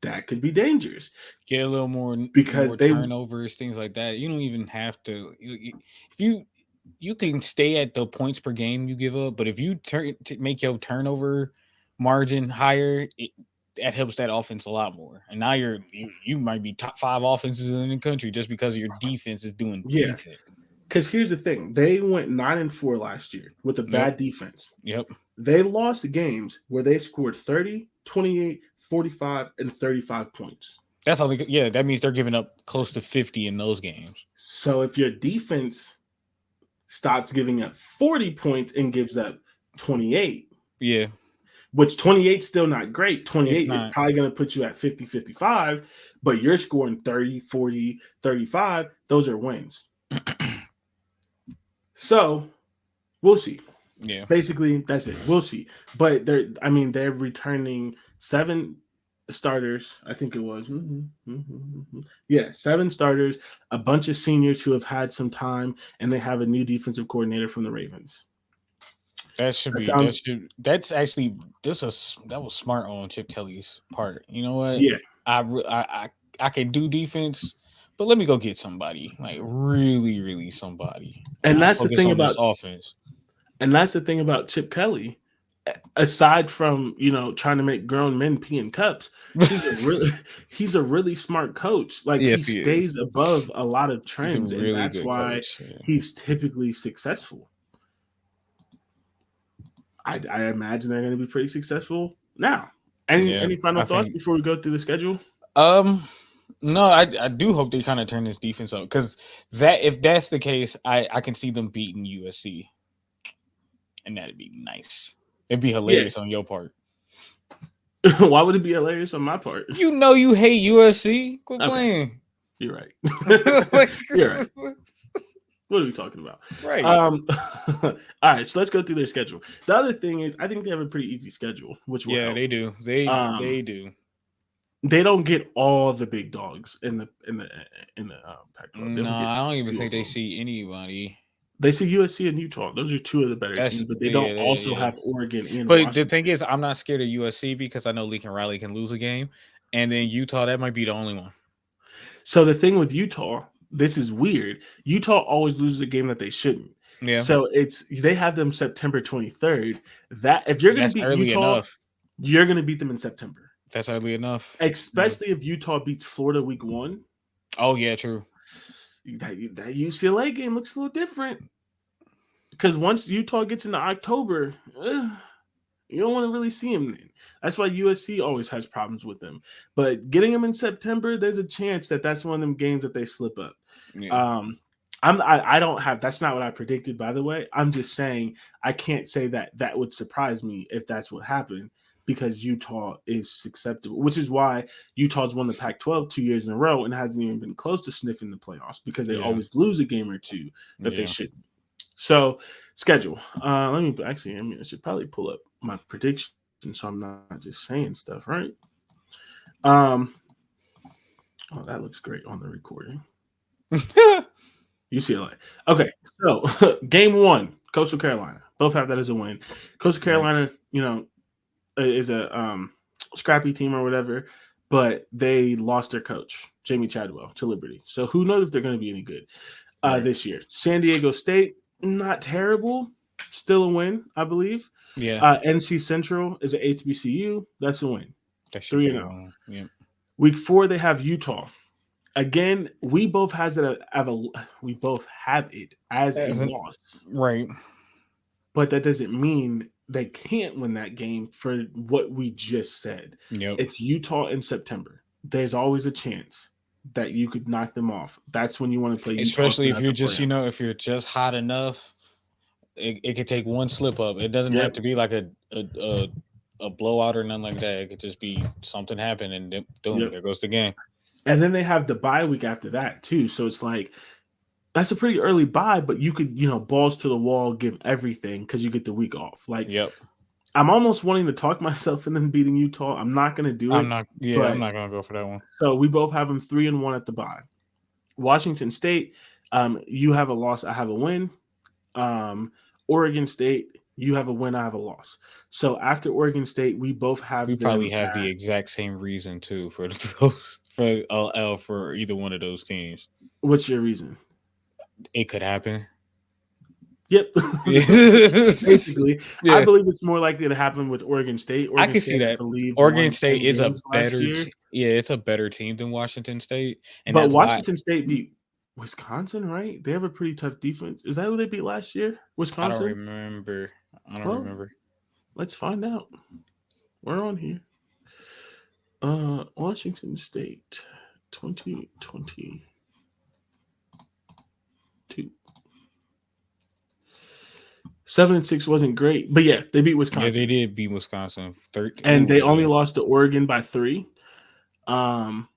that could be dangerous Get a little more because they, turnovers, things like that. You don't even have to. If you can stay at the points per game you give up, but if you make your turnover margin higher, that helps that offense a lot more. And now you might be top 5 offenses in the country just because your defense is doing yeah. decent. Because here's the thing, they went 9-4 last year with a Yep. bad defense. Yep. They lost the games where they scored 30, 28, 45, and 35 points. That's all. Yeah, that means they're giving up close to 50 in those games. So if your defense stops giving up 40 points and gives up 28, Yeah, which 28 is still not great. it's 28 is not. probably going to put you at 50, 55, but you're scoring 30, 40, 35. Those are wins. So we'll see. Yeah. Basically, that's it. We'll see. But they're returning 7 starters. I think it was. Yeah, 7 starters, a bunch of seniors who have had some time, and they have a new defensive coordinator from the Ravens. That's actually that was smart on Chip Kelly's part. You know what? Yeah. I can do defense, but let me go get somebody like really, really somebody, and And I'll that's the focus thing on this about offense. Chip Kelly. Aside from trying to make grown men pee in cups, he's a really smart coach. Like he Yes, he is. stays above a lot of He's a trends, and really that's good why coach. Yeah. he's typically successful. I imagine they're going to be pretty successful now. Any final thoughts before we go through the schedule? No, I do hope they kind of turn this defense up because if that's the case, I can see them beating USC, and that'd be nice. It'd be hilarious on your part. Why would it be hilarious on my part? You know you hate USC. Quit playing. You're right. You're right. What are we talking about? Right. All right, so let's go through their schedule. The other thing is, I think they have a pretty easy schedule, which will help. They do. They do. They don't get all the big dogs in the Pac-12. No, I don't even think they see anybody. They see USC and Utah. Those are 2 of the better teams, but they don't also have Oregon and But Washington. the thing is, I'm not scared of USC because I know Lincoln Riley can lose a game, and then Utah, that might be the only one. So the thing with Utah, this is weird. Utah always loses a game that they shouldn't. Yeah. So they have them September 23rd. That if you're going to beat Utah, you're going to beat them in September. That's early enough. Especially if Utah beats Florida week 1. Oh yeah, true. That UCLA game looks a little different because once Utah gets into October, you don't want to really see them then. That's why USC always has problems with them. But getting them in September, there's a chance that that's one of them games that they slip up. Yeah. I don't have. That's not what I predicted, by the way. I'm just saying I can't say that would surprise me if that's what happened because Utah is susceptible, which is why Utah's won the Pac-12 2 years in a row and hasn't even been close to sniffing the playoffs because they always lose a game or 2 that they shouldn't. So schedule. I should probably pull up my prediction so I'm not just saying stuff, right? Oh, that looks great on the recording. UCLA. Okay, so game 1, Coastal Carolina. Both have that as a win. Coastal Carolina, is a scrappy team or whatever, but they lost their coach, Jamie Chadwell, to Liberty. So who knows if they're going to be any good this year. San Diego State, not terrible. Still a win, I believe. Yeah. NC Central is an HBCU. That's a win. That's 3-0. Yeah. Week 4, they have Utah. again, we both we both have it as a As an, loss, right. but that doesn't mean they can't win that game for what we just said. Yep. It's Utah in September. There's always a chance that you could knock them off. That's when you want to play Utah Especially if throughout you're the just, playoffs. if you're just hot enough, it could take one slip up. It doesn't have Yep, to be like a blowout or nothing like that. It could just be something happened and then, boom, yep. there goes the game. And then they have the bye week after that too. So it's like that's a pretty early bye, but you could, balls to the wall, give everything because you get the week off. Like Yep. I'm almost wanting to talk myself into beating Utah. I'm not going to do I'm it, not. Yeah, I'm but not gonna go for that one. so we both have them 3-1 at the bye. Washington State, you have a loss, I have a win. Um, Oregon State, you have a win, I have a loss. So after Oregon State, we both We have probably them have the at, exact same reason too for those for L for either one of those teams. what's your reason? It could happen. Yep. Basically, I Yeah, believe it's more likely to happen with Oregon State. I Oregon can State, see I that. believe, Oregon won State 10 is a games last better, year. yeah, it's a better team than Washington State, and But that's why Washington State beat Wisconsin, right? They have a pretty tough defense. Is that who they beat last year? I don't Wisconsin? remember. I don't Well, remember. let's find out. We're on here. Washington State 2022. 7-6 wasn't great, but yeah, they beat Yeah, they Wisconsin. did beat Wisconsin. And Ooh, they only yeah. lost to Oregon by 3. Um,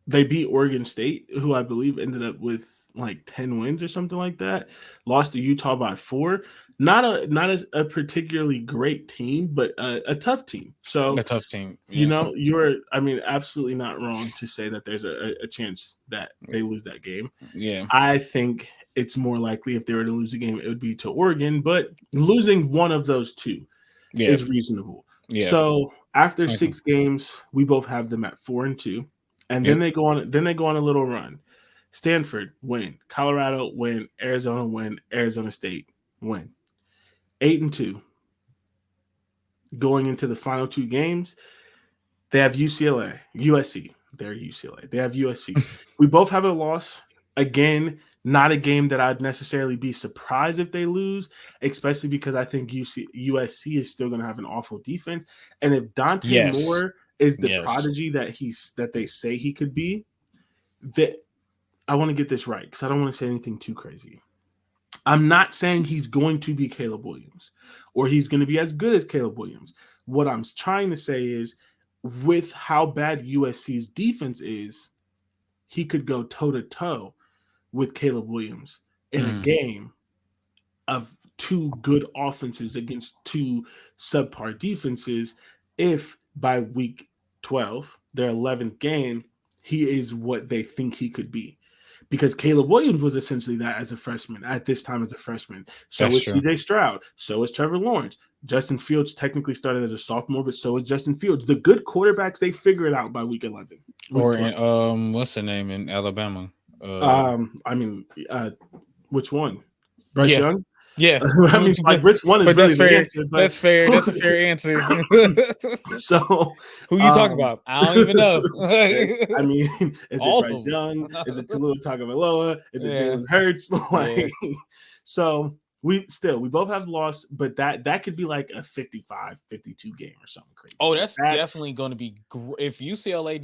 they beat Oregon State, who I believe ended up with like 10 wins or something like that. Lost to Utah by 4. Not a particularly great team, but a tough team. A So tough team. Yeah. you're absolutely not wrong to say that there's a chance that they lose that game. Yeah. I think it's more likely if they were to lose a game, it would be to Oregon, but losing one of those two Yeah. is reasonable. Yeah. So after Okay. 6 games, we both have them at 4-2, and then Yep. they go on. Then they go on a little run. Stanford win, Colorado win, Arizona win, Arizona State win. 8-2. Going into the final 2 games, they have UCLA, USC. They're UCLA. They have USC. We both have a loss. Again, not a game that I'd necessarily be surprised if they lose, especially because I think USC is still going to have an awful defense. And if Dante Yes. Moore is the Yes. prodigy that they say he could be, that I want to get this right because I don't want to say anything too crazy. I'm not saying he's going to be Caleb Williams or he's going to be as good as Caleb Williams. What I'm trying to say is, with how bad USC's defense is, he could go toe to toe with Caleb Williams in a game of 2 good offenses against 2 subpar defenses. If by week 12, their 11th game, he is what they think he could be. Because Caleb Williams was essentially that as a freshman, at this time as a freshman. So That's is true. CJ Stroud. So is Trevor Lawrence. Justin Fields technically started as a sophomore, but so is Justin Fields. The good quarterbacks, they figure it out by week 11. Week Or 12. in, what's the name in Alabama? I mean, which one? Bryce Yeah. Young? Yeah. I mean, like, which one is But really that's the fair. answer? But That's fair. That's a fair answer. so, Who you talking about? I don't even know. I mean, is it All Bryce of Young? them. Is it Tua Tagovailoa? Is it Yeah. Jalen Hurts? Yeah. Like, so we both have lost, but that could be like a 55-52 game or something crazy. Oh, Like that's that. definitely going to be if UCLA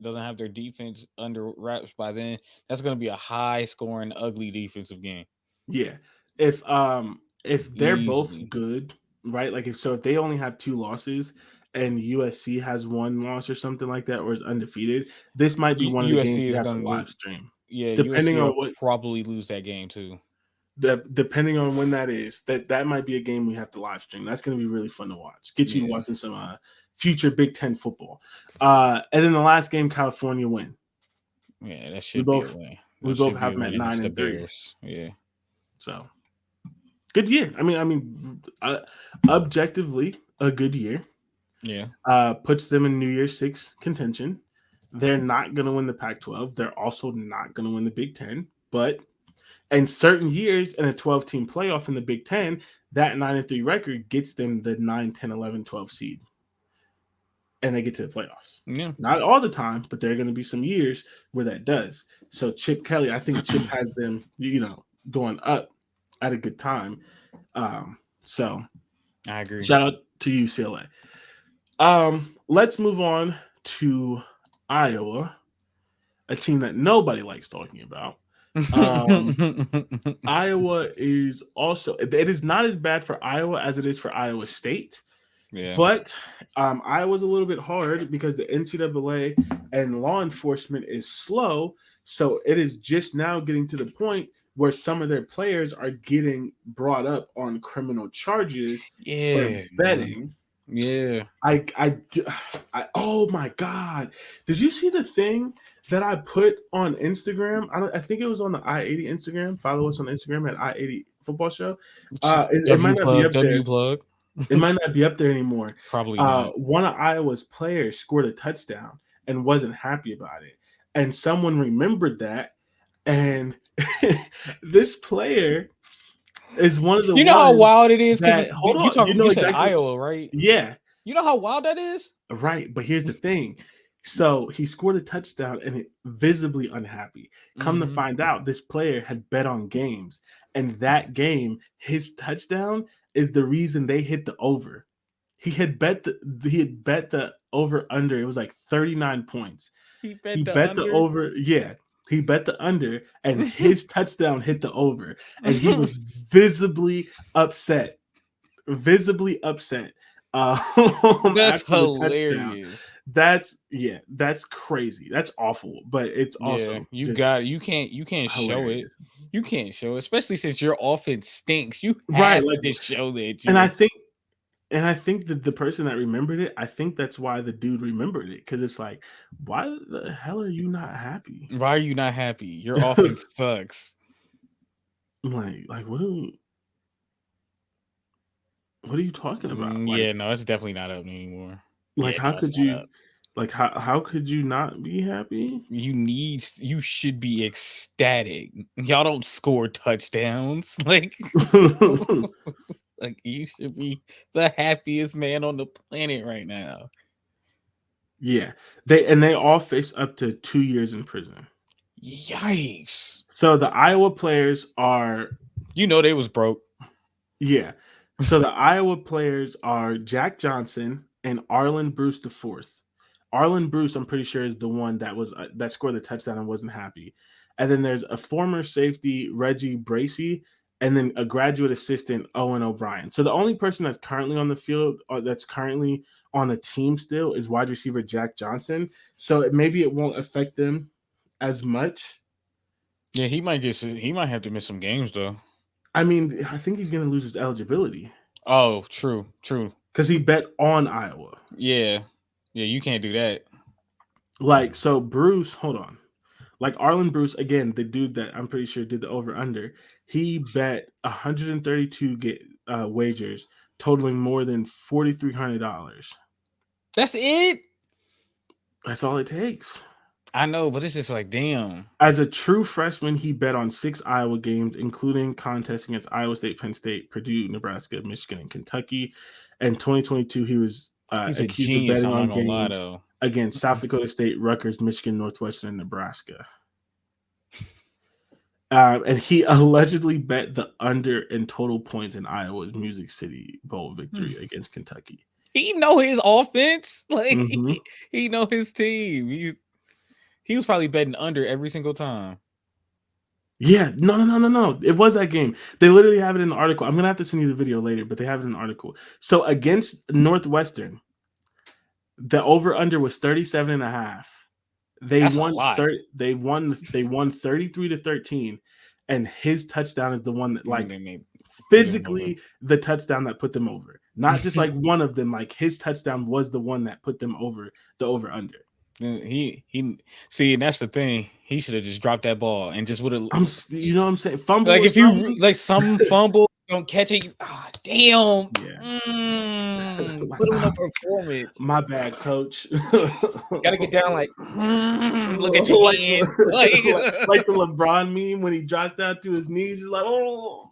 doesn't have their defense under wraps by then. That's going to be a high scoring, ugly defensive game. Yeah. If they're both Easily. good, right? Like if they only have 2 losses and USC has 1 loss or something like that, or is undefeated, this might be one of the games USC we is have to going to live lose. stream. Yeah, Depending USC on will what probably lose that game too. depending on when that is, that might be a game we have to live stream. That's going to be really fun to watch. Get you watching some future Big Ten football. And then the last game, California win. Yeah, that should be a win. We That both should be have a them at win against the 9-3. Bears. Yeah. So good year. I mean, objectively a good year. Yeah. Puts them in New Year's 6 contention. They're not going to win the Pac-12. They're also not going to win the Big Ten. But in certain years, in a 12-team playoff in the Big Ten, that 9-3 record gets them the 9, 10, 11, 12 seed. and they get to the playoffs. Yeah. Not all the time, but there are going to be some years where that does. So Chip Kelly, I think Chip has them, going up at a good time. So I agree. shout out to UCLA. Let's move on to Iowa, a team that nobody likes talking about. Iowa is also, it is not as bad for Iowa as it is for Iowa State. Yeah. But Iowa's a little bit hard because the NCAA and law enforcement is slow. So it is just now getting to the point where some of their players are getting brought up on criminal charges for betting. Yeah. Oh my God. Did you see the thing that I put on Instagram? I think it was on the I-80 Instagram. Follow us on Instagram at I-80 Football Show. It might not be up there. Plug. It might not be up there anymore. Probably not. One of Iowa's players scored a touchdown and wasn't happy about it. And someone remembered that. And this player is one of the You know how wild it is? Because you said Iowa, right? Yeah. You know how wild that is? Right. But here's the thing. So he scored a touchdown and it visibly unhappy. Come to find out, this player had bet on games. And that game, his touchdown is the reason they hit the over. He had bet the over under. It was like 39 points. He bet the over. Yeah. He bet the under and his touchdown hit the over. And he was visibly upset. That's hilarious. That's crazy. That's awful. But it's also you can't show it. You can't show it, especially since your offense stinks. You have to show that. And I think that the person that remembered it, I think that's why the dude remembered it. Because it's like, why the hell are you not happy? Why are you not happy? Your offense sucks. Like what are you talking about? No, it's definitely not up anymore. How could you? How could you not be happy? You should be ecstatic. Y'all don't score touchdowns. Like you should be the happiest man on the planet right now. Yeah. They all face up to 2 years in prison. Yikes. So the Iowa players are, they was broke. Yeah. So the Iowa players are Jack Johnson and Arlen Bruce IV. Arlen Bruce, I'm pretty sure, is the one that scored the touchdown and wasn't happy. And then there's a former safety, Reggie Bracey, and then a graduate assistant, Owen O'Brien. So the only person that's currently on the field, or that's currently on the team still, is wide receiver Jack Johnson. So maybe it won't affect them as much. Yeah, he might have to miss some games though. I mean, I think he's going to lose his eligibility. Oh, true. Because he bet on Iowa. Yeah, you can't do that. So Bruce, hold on. Arlen Bruce, again, the dude that I'm pretty sure did the over-under, he bet 132 wagers, totaling more than $4,300. That's it? That's all it takes. I know, but it's just like, damn. As a true freshman, he bet on 6 Iowa games, including contests against Iowa State, Penn State, Purdue, Nebraska, Michigan, and Kentucky. In 2022, he was accused of betting on games against South Dakota State, Rutgers, Michigan, Northwestern, and Nebraska. And he allegedly bet the under in total points in Iowa's Music City Bowl victory against Kentucky. He know his offense. He know his team. He was probably betting under every single time. Yeah, no. It was that game. They literally have it in the article. I'm going to have to send you the video later, but they have it in the article. So against Northwestern, the over-under was 37.5. They won 33-13, and his touchdown is the one that physically the touchdown that put them over. Not just one of them, his touchdown was the one that put them over the over-under. He and that's the thing. He should have just dropped that ball and just would have. You know what I'm saying? Fumble. If you some fumble, don't catch it. Damn. Yeah. Put him in a performance. My bad, coach. Gotta get down. Look at your hands. Like the LeBron meme when he drops down to his knees. He's like, oh.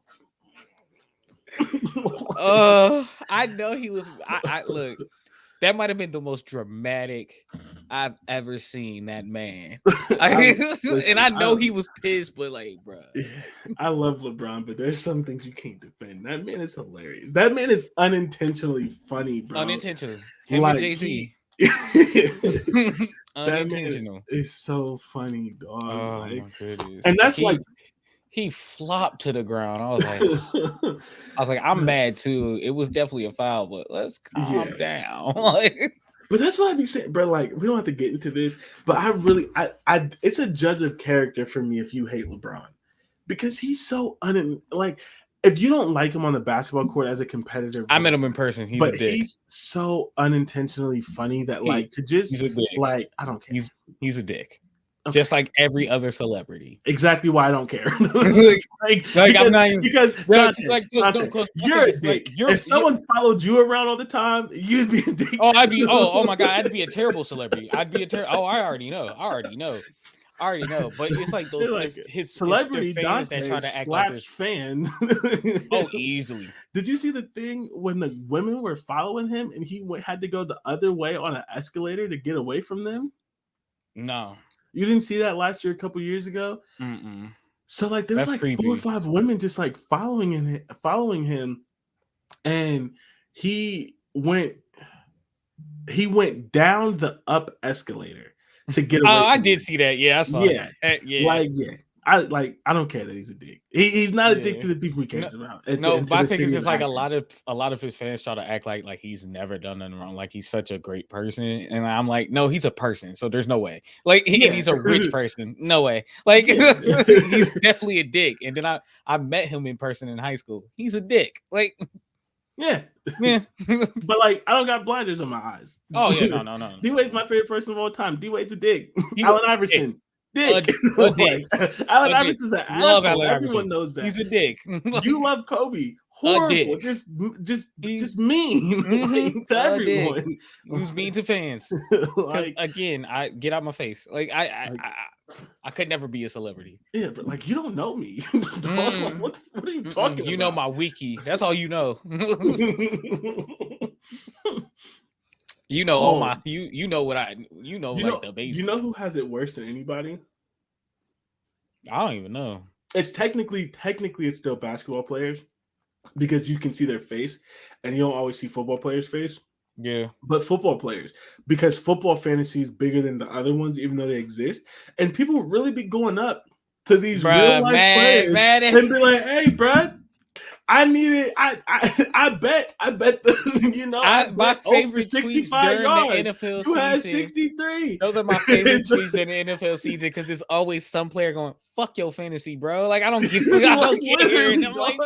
I know he was. I look. That might have been the most dramatic I've ever seen that man. Listen, And I know he was pissed, but like, bro. I love LeBron, but there's some things you can't defend. That man is hilarious. That man is unintentionally funny, bro. Unintentional. Him Like and Jay-Z. That man Unintentional. is so funny, dog. Oh like, my goodness. and that's like he flopped to the ground. I was like, I'm mad too. It was definitely a foul, but let's calm down. But that's what I be saying, bro. Like, we don't have to get into this, but I it's a judge of character for me if you hate LeBron, because he's so like, if you don't like him on the basketball court as a competitor, I met him in person. He's a dick. He's so unintentionally funny that he's a dick. Like, I don't care. He's a dick. Okay. Just like every other celebrity. Exactly why I don't care. I'm not even, because Dante, you're a dick. If someone followed you around all the time, you'd be a dick. Oh, I'd be. Oh my god, I'd be a terrible celebrity. I'd be a terrible. Oh, I already know. But it's like those like his celebrity fans Dante that try to act slaps like this. fans. Oh, easily. Did you see the thing when the women were following him and he had to go the other way on an escalator to get away from them? No. You didn't see that last year, a couple years ago? Mm-mm. So like there was like creepy. 4 or 5 women just like following him, and he went down the up escalator to get away. I did see that. Yeah, I saw that. Yeah. I don't care that he's a dick. He's not a dick to the people he cares about. No, but I think it's just like a lot of his fans try to act like he's never done nothing wrong. Like he's such a great person, and I'm like, no, he's a person. So there's no way. Like and he's a rich person. No way. Like he's definitely a dick. And then I met him in person in high school. He's a dick. Like yeah. But like I don't got blinders on my eyes. Oh yeah, no. D-Wade's my favorite person of all time. D-Wade's a dick. Allen Iverson. Dick. A dick. Allen Iverson's an love asshole. Allen Everyone Iverson. Knows that. He's a dick. You love Kobe. Horrible. Just mean to everyone. He was mean to fans. Because again, I get out my face. Like I could never be a celebrity. Yeah, but like you don't know me. What are you talking about? You know my wiki. That's all you know. You know all my you know what I like the basics. You know who has it worse than anybody? I don't even know. It's technically it's still basketball players because you can see their face and you don't always see football players' face. Yeah. But football players, because football fantasy is bigger than the other ones, even though they exist. And people really be going up to these real life players and be like, hey, bruh, I need it. I bet the my favorite tweets during yards. The NFL you season. Had 63. Those are my favorite tweets in the NFL season because there's always some player going, "Fuck your fantasy, bro." Like I don't care. And I'm like,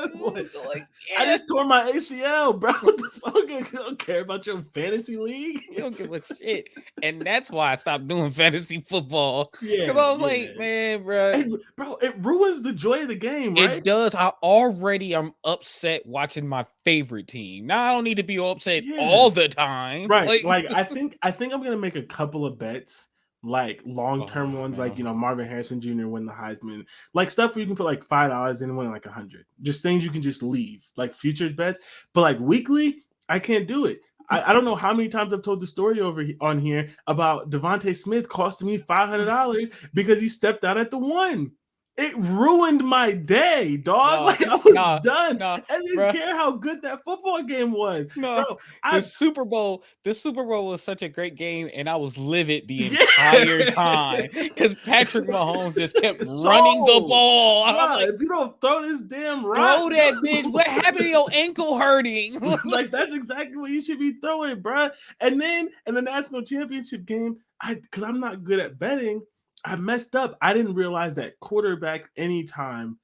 I just tore my ACL, bro. What the fuck? I don't care about your fantasy league. You don't give a shit. And that's why I stopped doing fantasy football. Yeah, because I was like, man, bro, it ruins the joy of the game, right? It does. I'm upset watching my favorite team. Now I don't need to be upset all the time, right? Like I think I'm gonna make a couple of bets. Like long-term ones, like Marvin Harrison Jr. win the Heisman, like stuff where you can put like $5 and win like 100. Just things you can just leave, like futures bets. But like weekly, I can't do it. I don't know how many times I've told the story on here about Devontae Smith costing me $500 because he stepped out at the 1. It ruined my day, dog. I was done. I didn't care how good that football game was. The Super Bowl was such a great game, and I was livid the entire time because Patrick Mahomes just kept running the ball. I'm like, if you don't throw this damn rock, throw that bitch. What happened to your ankle hurting? Like that's exactly what you should be throwing, bro. And then in the national championship game, because I'm not good at betting. I messed up. I didn't realize that quarterback anytime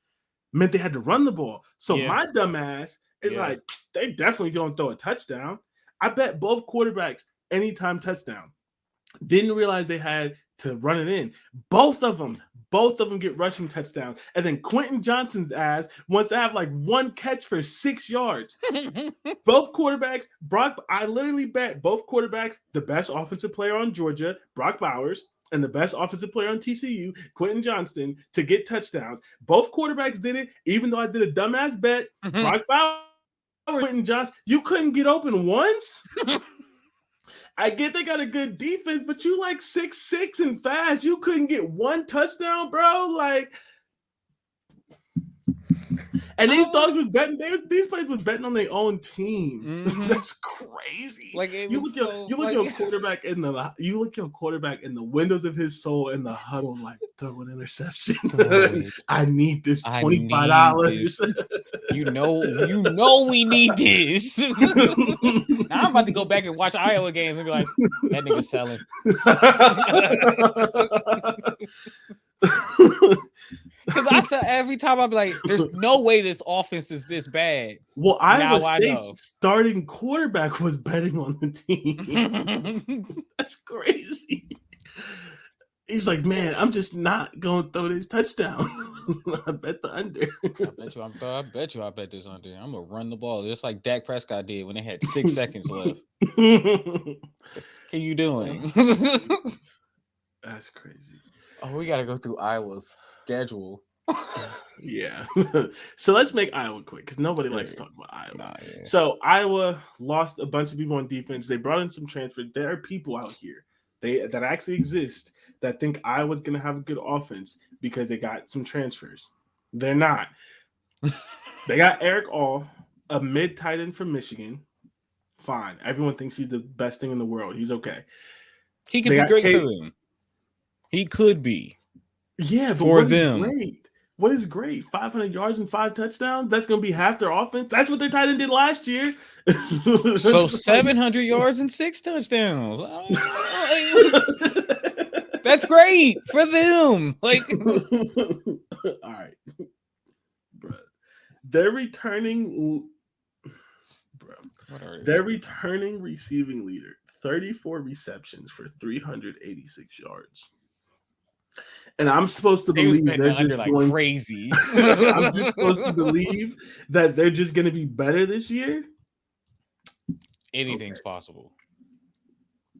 meant they had to run the ball. So my dumb ass is like, they definitely don't throw a touchdown. I bet both quarterbacks anytime touchdown. Didn't realize they had to run it in. Both of them get rushing touchdowns. And then Quentin Johnson's ass wants to have like one catch for 6 yards. Both quarterbacks, I literally bet both quarterbacks, the best offensive player on Georgia, Brock Bowers, and the best offensive player on TCU, Quentin Johnston, to get touchdowns. Both quarterbacks did it, even though I did a dumbass bet. Brock Bowers, Quentin Johnston, you couldn't get open once? I get they got a good defense, but you like 6'6" and fast. You couldn't get one touchdown, bro. Like, and these dogs was betting. These players was betting on their own team. Mhm. That's crazy. Like it You was look your quarterback in the windows of his soul in the huddle, like throw an interception. I need this $25. You know we need this. Now I'm about to go back and watch Iowa games and be like, that nigga's selling. Because I said every time I'm like, there's no way this offense is this bad. Well, Iowa State's starting quarterback was betting on the team. That's crazy. He's like, man, I'm just not going to throw this touchdown. I bet the under. I bet you I bet this under. I'm going to run the ball just like Dak Prescott did when they had 6 seconds left. What are you doing? That's crazy. Oh, we got to go through Iowa's schedule. Yeah. So let's make Iowa quick because nobody likes to talk about Iowa. So Iowa lost a bunch of people on defense. They brought in some transfers. There are people out here that actually exist that think Iowa's going to have a good offense because they got some transfers. They're not. They got Eric All, a mid tight end from Michigan. Fine. Everyone thinks he's the best thing in the world. He's okay. He could be great for them. He could be. Yeah, but for them. Great? What is great? 500 yards and 5 touchdowns? That's going to be half their offense? That's what their tight end did last year. So 700 yards and 6 touchdowns. That's great for them. Like, all right. Bro. They're returning receiving leader, 34 receptions for 386 yards. And I'm supposed to believe they're just going crazy. I'm just supposed to believe that they're just going to be better this year. Anything's possible.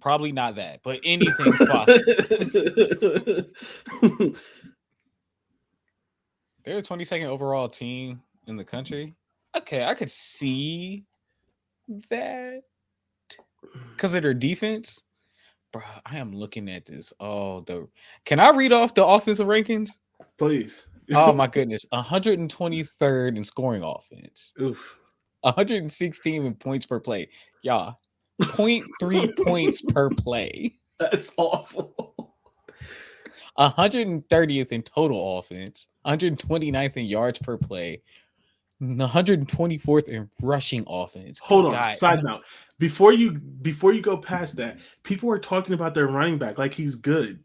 Probably not that, but anything's possible. They're a 22nd overall team in the country. Okay, I could see that because of their defense. Bro, I am looking at this. Can I read off the offensive rankings? Please. Oh my goodness. 123rd in scoring offense. Oof. 116 in points per play. Y'all, 0.3 points per play. That's awful. 130th in total offense. 129th in yards per play. 124th in rushing offense. Hold on. Side note. Before you go past that, people are talking about their running back like he's good.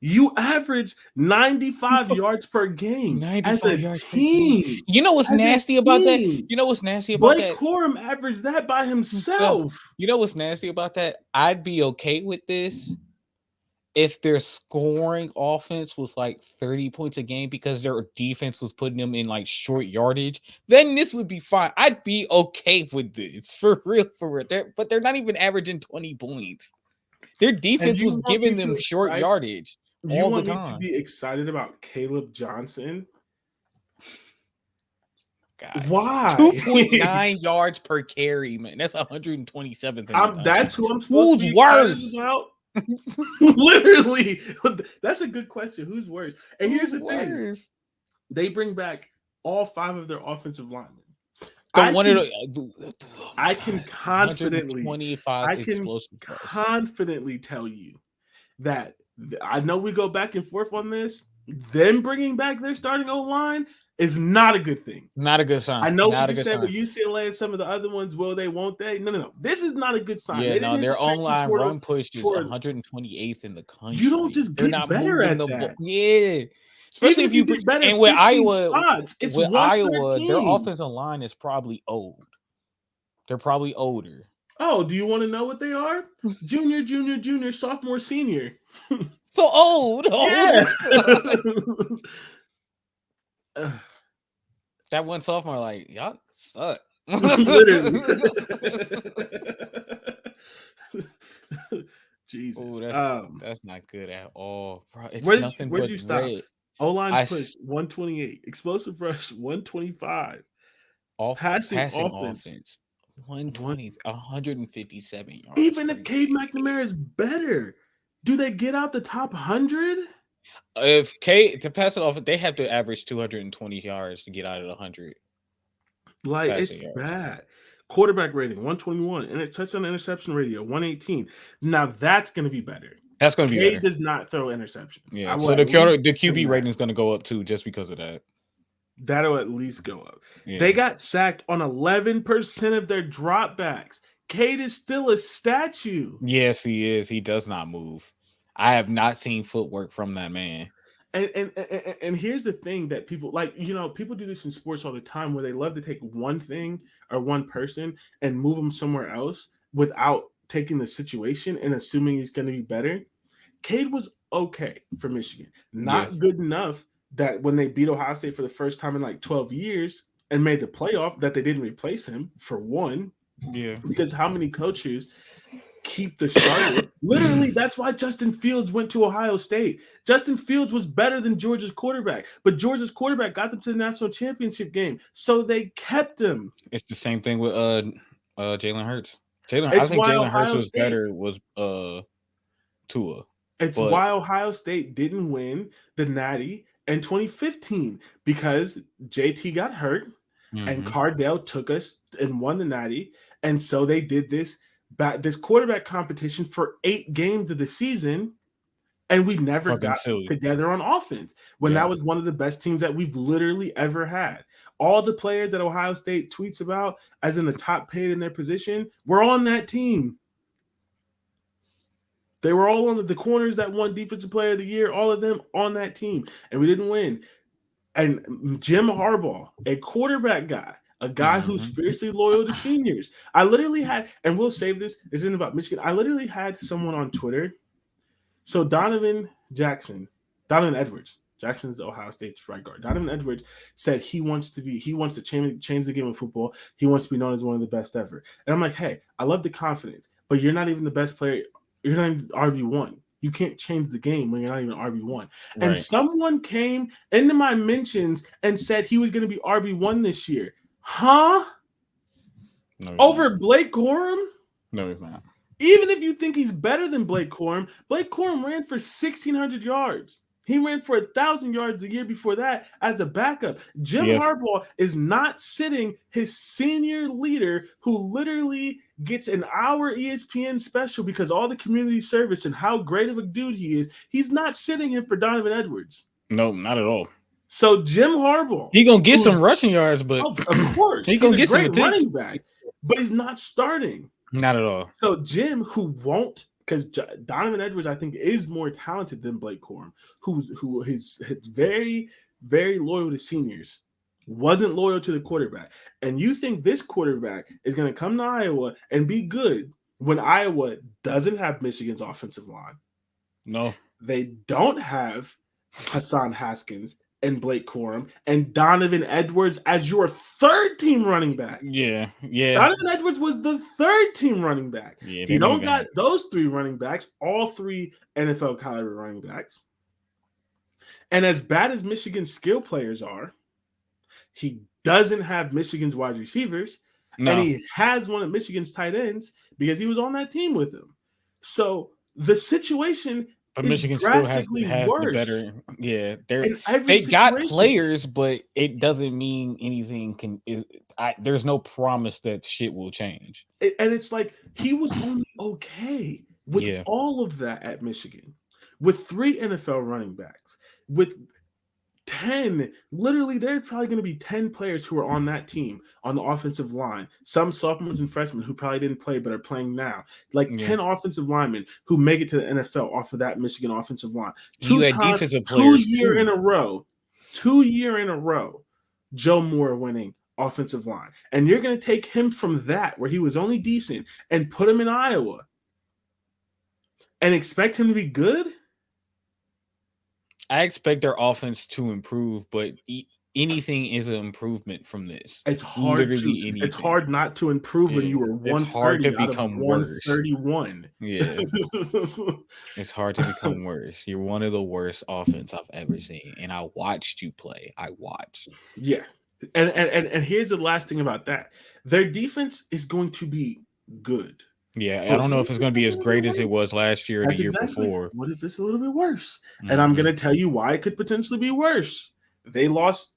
You average 95 yards per game as a team. You know what's nasty about that? You know what's nasty about that? Blake Corum averaged that by himself. You know what's nasty about that? I'd be okay with this if their scoring offense was like 30 points a game because their defense was putting them in like short yardage. Then this would be fine. I'd be okay with this for real. But they're not even averaging 20 points. Their defense was giving them short yardage. You want me to be excited about Caleb Johnson? God. Why? 2.9 yards per carry, man. That's 127th. That's who I'm supposed to be worse about. Literally, that's a good question. Who's worse? And here's the thing: they bring back all 5 of their offensive linemen. I can confidently tell you that I know we go back and forth on this. Them bringing back their starting O-line is not a good thing. Not a good sign. I know what you said with UCLA and some of the other ones. Will they? Won't they? No. This is not a good sign. Yeah, their online run push is 128th in the country. You don't just get better at that. Yeah. Especially if you better. And with Iowa, their offensive line is probably old. They're probably older. Oh, do you want to know what they are? Junior, sophomore, senior. So old. Yeah. That one sophomore, like, y'all suck. Literally. Jesus. Ooh, that's not good at all. Bro, it's where did you stop? O-line push 128. Explosive rush 125. Passing offense One, 157 yards even per if Cade game. McNamara is better, do they get out the top 100? If K to pass it off, they have to average 220 yards to get out of 100 Like, passing it's yards. bad. Quarterback rating 121 and a touchdown interception ratio 118. Now that's going to be better. That's going to be Cade better. does not throw interceptions. I Yeah. will So at least the give him QB that. rating is going to go up too, just because of that. That'll at least go up. They Yeah. got sacked on 11% of their dropbacks. Cade is still a statue. Yes, he is. He does not move. I have not seen footwork from that man. And here's the thing that people like, people do this in sports all the time where they love to take one thing or one person and move them somewhere else without taking the situation and assuming he's going to be better. Cade was okay for Michigan, Yeah. not good enough that when they beat Ohio State for the first time in like 12 years and made the playoff, that they didn't replace him for one. Yeah. Because how many coaches keep the starter? Literally, that's why Justin Fields went to Ohio State. Justin Fields was better than Georgia's quarterback, but Georgia's quarterback got them to the national championship game, so they kept him. It's the same thing with Jalen Hurts. I It's think why Jalen Hurts Ohio was State. better was Tua. It's But why Ohio State didn't win the Natty in 2015 because JT got hurt and Cardale took us and won the Natty, and so they did this quarterback competition for 8 games of the season, and we never fucking got silly. together on offense when Yeah. that was one of the best teams that we've literally ever had. All the players that Ohio State tweets about as in the top paid in their position were on that team. They were all on the corners that won Defensive Player of the Year, all of them on that team, and we didn't win. And Jim Harbaugh, a quarterback guy, a guy who's fiercely loyal to seniors. I literally had, and we'll save this, this isn't about Michigan. I literally had someone on Twitter. So Donovan Edwards, Jackson's the Ohio State right guard. Donovan Edwards said he wants to change the game of football. He wants to be known as one of the best ever. And I'm like, hey, I love the confidence, but you're not even the best player. You're not even RB1. You can't change the game when you're not even RB1. Right. And someone came into my mentions and said he was going to be RB1 this year. Huh? No, over not. Blake Corum? No, he's not. Even if you think he's better than Blake Corum ran for 1,600 yards. He ran for 1,000 yards the year before that as a backup. Jim Harbaugh is not sitting his senior leader who literally gets an hour ESPN special because all the community service and how great of a dude he is. He's not sitting him for Donovan Edwards. No, not at all. So Jim Harbaugh, he gonna get some rushing yards, but of course he's gonna get great some running back, but he's not starting. Not at all. So Jim, who won't, because Donovan Edwards, I think, is more talented than Blake Corum, who is very, very loyal to seniors, wasn't loyal to the quarterback. And you think this quarterback is going to come to Iowa and be good when Iowa doesn't have Michigan's offensive line? No. They don't have Hassan Haskins and Blake Corum and Donovan Edwards as your third team running back. Yeah. Donovan Edwards was the third team running back. Yeah, you don't got those 3 running backs, all 3 NFL caliber running backs. And as bad as Michigan's skill players are, he doesn't have Michigan's wide receivers, and he has one of Michigan's tight ends because he was on that team with him. So the situation. But Michigan still has the better. Yeah, they got players, but it doesn't mean anything there's no promise that shit will change. And it's like he was only okay with all of that at Michigan, with 3 NFL running backs, with 10. Literally, there are probably going to be 10 players who are on that team on the offensive line. Some sophomores and freshmen who probably didn't play but are playing now. Like 10 offensive linemen who make it to the NFL off of that Michigan offensive line. 2 year in a row, Joe Moore winning offensive line. And you're going to take him from that, where he was only decent, and put him in Iowa and expect him to be good? I expect their offense to improve, but anything is an improvement from this. It's hard it's hard not to improve when you were 130 out of 131. Yeah. It's hard to become worse. You're one of the worst offense I've ever seen. And I watched you play. Yeah. And here's the last thing about that: their defense is going to be good. Yeah, I But don't know what if if it's it's going to a be as little bit great as it worse? was last year or the That's year exactly. before. What if it's a little bit worse? And I'm Hmm. gonna tell you why it could potentially be worse. They lost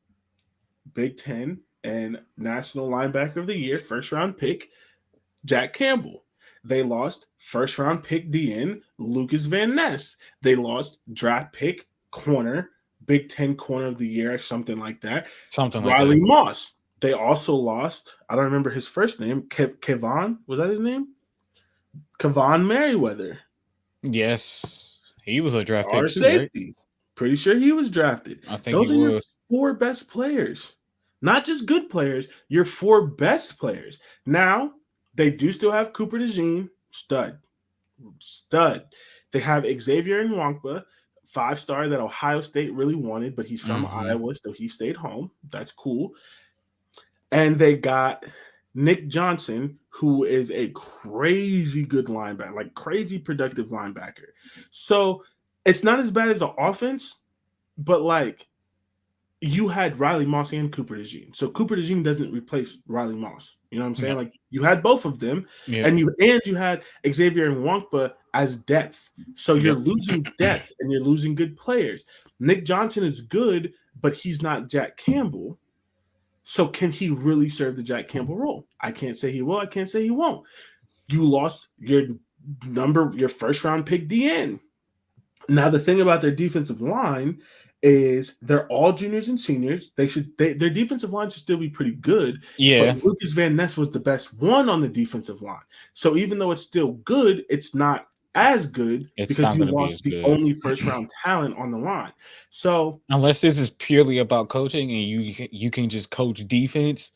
Big Ten and National Linebacker of the Year, first round pick, Jack Campbell. They lost first round pick DN Lucas Van Ness. They lost draft pick corner, Big Ten corner of the year, or something like that, Something like Riley that. Moss. They also lost, I don't remember his first name, Kevon, was that his name? Kevon Merriweather, Yes, he was a draft pick our too, right? safety. Pretty sure he was drafted. I think he Those are your was. four best players, not just good players, your four best players. Now, they do still have Cooper DeJean, stud. They have Xavier Nwankpa, 5-star that Ohio State really wanted, but he's from Hmm. Iowa, so he stayed home. That's cool. And they got Nick Johnson, who is a crazy good linebacker, like crazy productive linebacker. So it's not as bad as the offense, but like you had Riley Moss and Cooper DeJean. So Cooper DeJean doesn't replace Riley Moss. You know what I'm saying? No. Like you had both of them, Yep. and you had Xavier Nwankpa as depth. So you're Yep. losing depth and you're losing good players. Nick Johnson is good, but he's not Jack Campbell. So can he really serve the Jack Campbell role? I can't say he will. I can't say he won't. You lost your first round pick DN. Now the thing about their defensive line is they're all juniors and seniors. Their defensive line should still be pretty good, but Yeah, Lucas Van Ness was the best one on the defensive line. So even though it's still good, it's not as good it's because not you going to be lost as the good only first round talent on the line. So unless this is purely about coaching and you can just coach defense.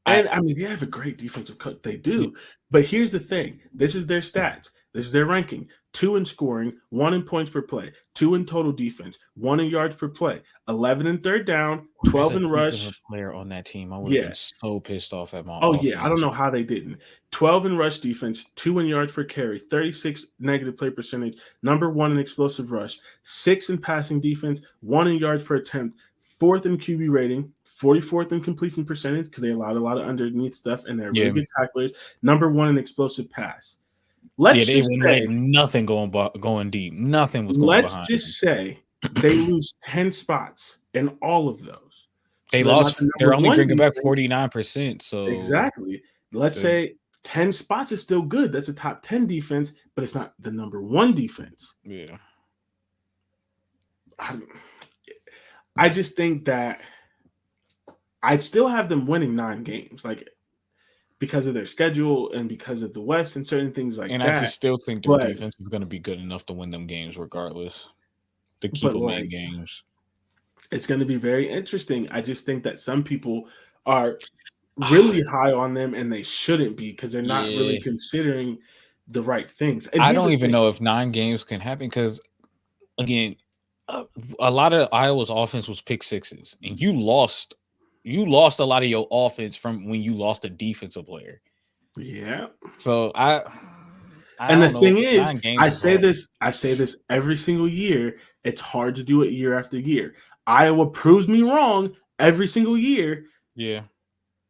I and I mean, they have a great defensive coach. They do. But here's the thing, this is their stats, this is their ranking: two in scoring, one in points per play, two in total defense, one in yards per play, 11 in third down, as 12 a in defensive rush. player on that team, I would have Yeah. been so pissed off at my Oh, yeah. I don't offense. know how they didn't. 12 in rush defense, two in yards per carry, 36 negative play percentage, number one in explosive rush, six in passing defense, one in yards per attempt, fourth in QB rating, 44th in completion percentage because they allowed a lot of underneath stuff and they're really Yeah, good tacklers, number one in explosive pass. yeah, Let's they just wouldn't let say, nothing going deep. Nothing was going let's behind them. just say they lose 10 spots in all of those. They So they're not lost. the They're number only one bringing back defense. 49%. So Exactly. Let's the say 10 spots is still good. That's a top 10 defense, but it's not the number one defense. yeah, I, I just think that I'd still have them winning 9 games, like because of their schedule and because of the West and certain things like and I that. just still think their But defense is going to be good enough to win them games regardless. To keep but them in like games. it's going to be very interesting. I just think that some people are really high on them and they shouldn't be because they're not really Yeah, considering the right things. And I here's don't the even thing. know if 9 games can happen because again, uh, a lot of Iowa's offense was pick sixes, and you lost a lot of your offense from when you lost a defensive player. Yeah. So I And the don't know. thing is, 9 games is hard. I say this every single year. It's hard to do it year after year. Iowa proves me wrong every single year, Yeah,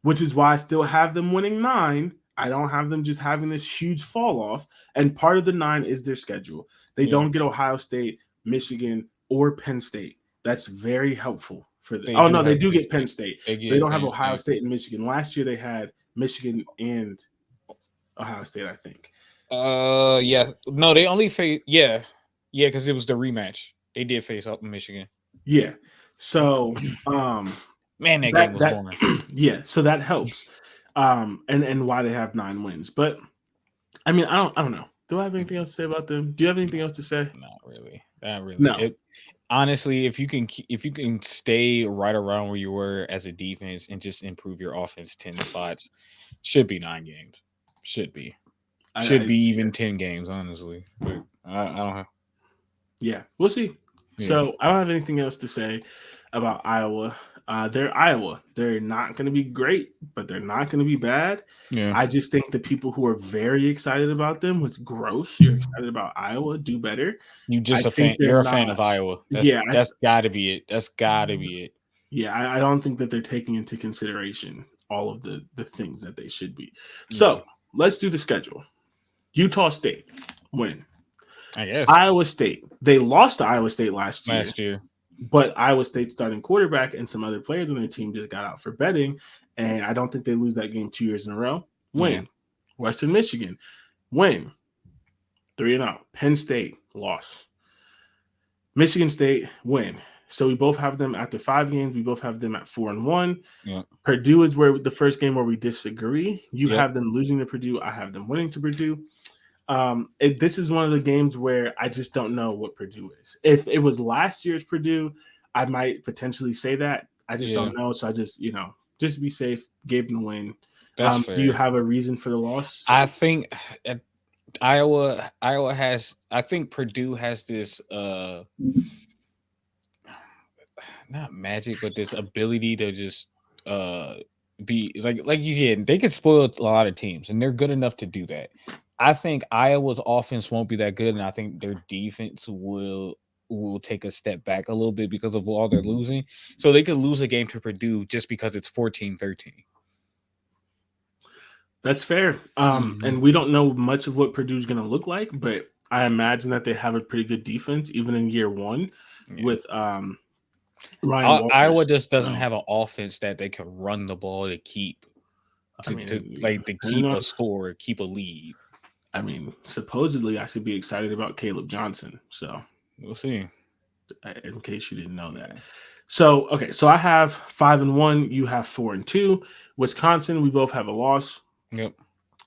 which is why I still have them winning 9. I don't have them just having this huge fall off. And part of the 9 is their schedule. They yeah, don't get Ohio State, Michigan, or Penn State. That's very helpful for them. they Oh do no, they have do Penn get Penn State. State. They They get don't have Penn Ohio State. State and Michigan. Last year they had Michigan and Ohio State, I think. Yeah, no, they only face. Yeah, yeah, because it was the rematch. They did face up in Michigan. Yeah. So Man, that game that was that boring. yeah, so that helps. And why they have 9 wins. But I mean, I don't know. Do I have anything else to say about them? Do you have anything else to say? Not really. Not really. No. It honestly, if you can stay right around where you were as a defense and just improve your offense 10 spots, should be 9 games. Should be. Should I be even 10 games, honestly. But I don't have. yeah, we'll see. Yeah. So I don't have anything else to say about Iowa. They're Iowa. They're not going to be great, but they're not going to be bad. Yeah. I just think the people who are very excited about them, was gross. You're excited about Iowa, do better. You I just a think fan. they're You're a not. fan of Iowa. Yeah, That's got to be it. That's got to be it. Yeah, I don't think that they're taking into consideration all of the things that they should be. Yeah, So let's do the schedule. Utah State win. I guess Iowa State, they lost to Iowa State last year, last year. but Iowa State starting quarterback and some other players on their team just got out for betting, and I don't think they lose that game 2 years in a row. Yeah, Win. Western Michigan win. 3-0. Penn State loss. Michigan State win. So we both have them after 5 games. We both have them at 4-1. yeah, Purdue is where the first game where we disagree. You yep, have them losing to Purdue. I have them winning to Purdue. This is one of the games where I just don't know what Purdue is. If it was last year's Purdue, I might potentially say that. I just yeah. don't know. So I just, just to be safe, gave them the win. That's Do you fair. have a reason for the loss? I think Iowa has. I think Purdue has this not magic, but this ability to just be like you said, they can spoil a lot of teams, and they're good enough to do that. I think Iowa's offense won't be that good, and I think their defense will take a step back a little bit because of all they're losing. So they could lose a game to Purdue just because it's 14-13. That's fair. And we don't know much of what Purdue's going to look like, but I imagine that they have a pretty good defense, even in year one, Yeah. with Ryan Walters. Iowa just doesn't have an offense that they can run the ball to keep to keep a score, keep a lead. I mean, supposedly I should be excited about Caleb Johnson. So we'll see. In case you didn't know that. So okay, so I have 5-1. You have 4-2. Wisconsin, we both have a loss. Yep.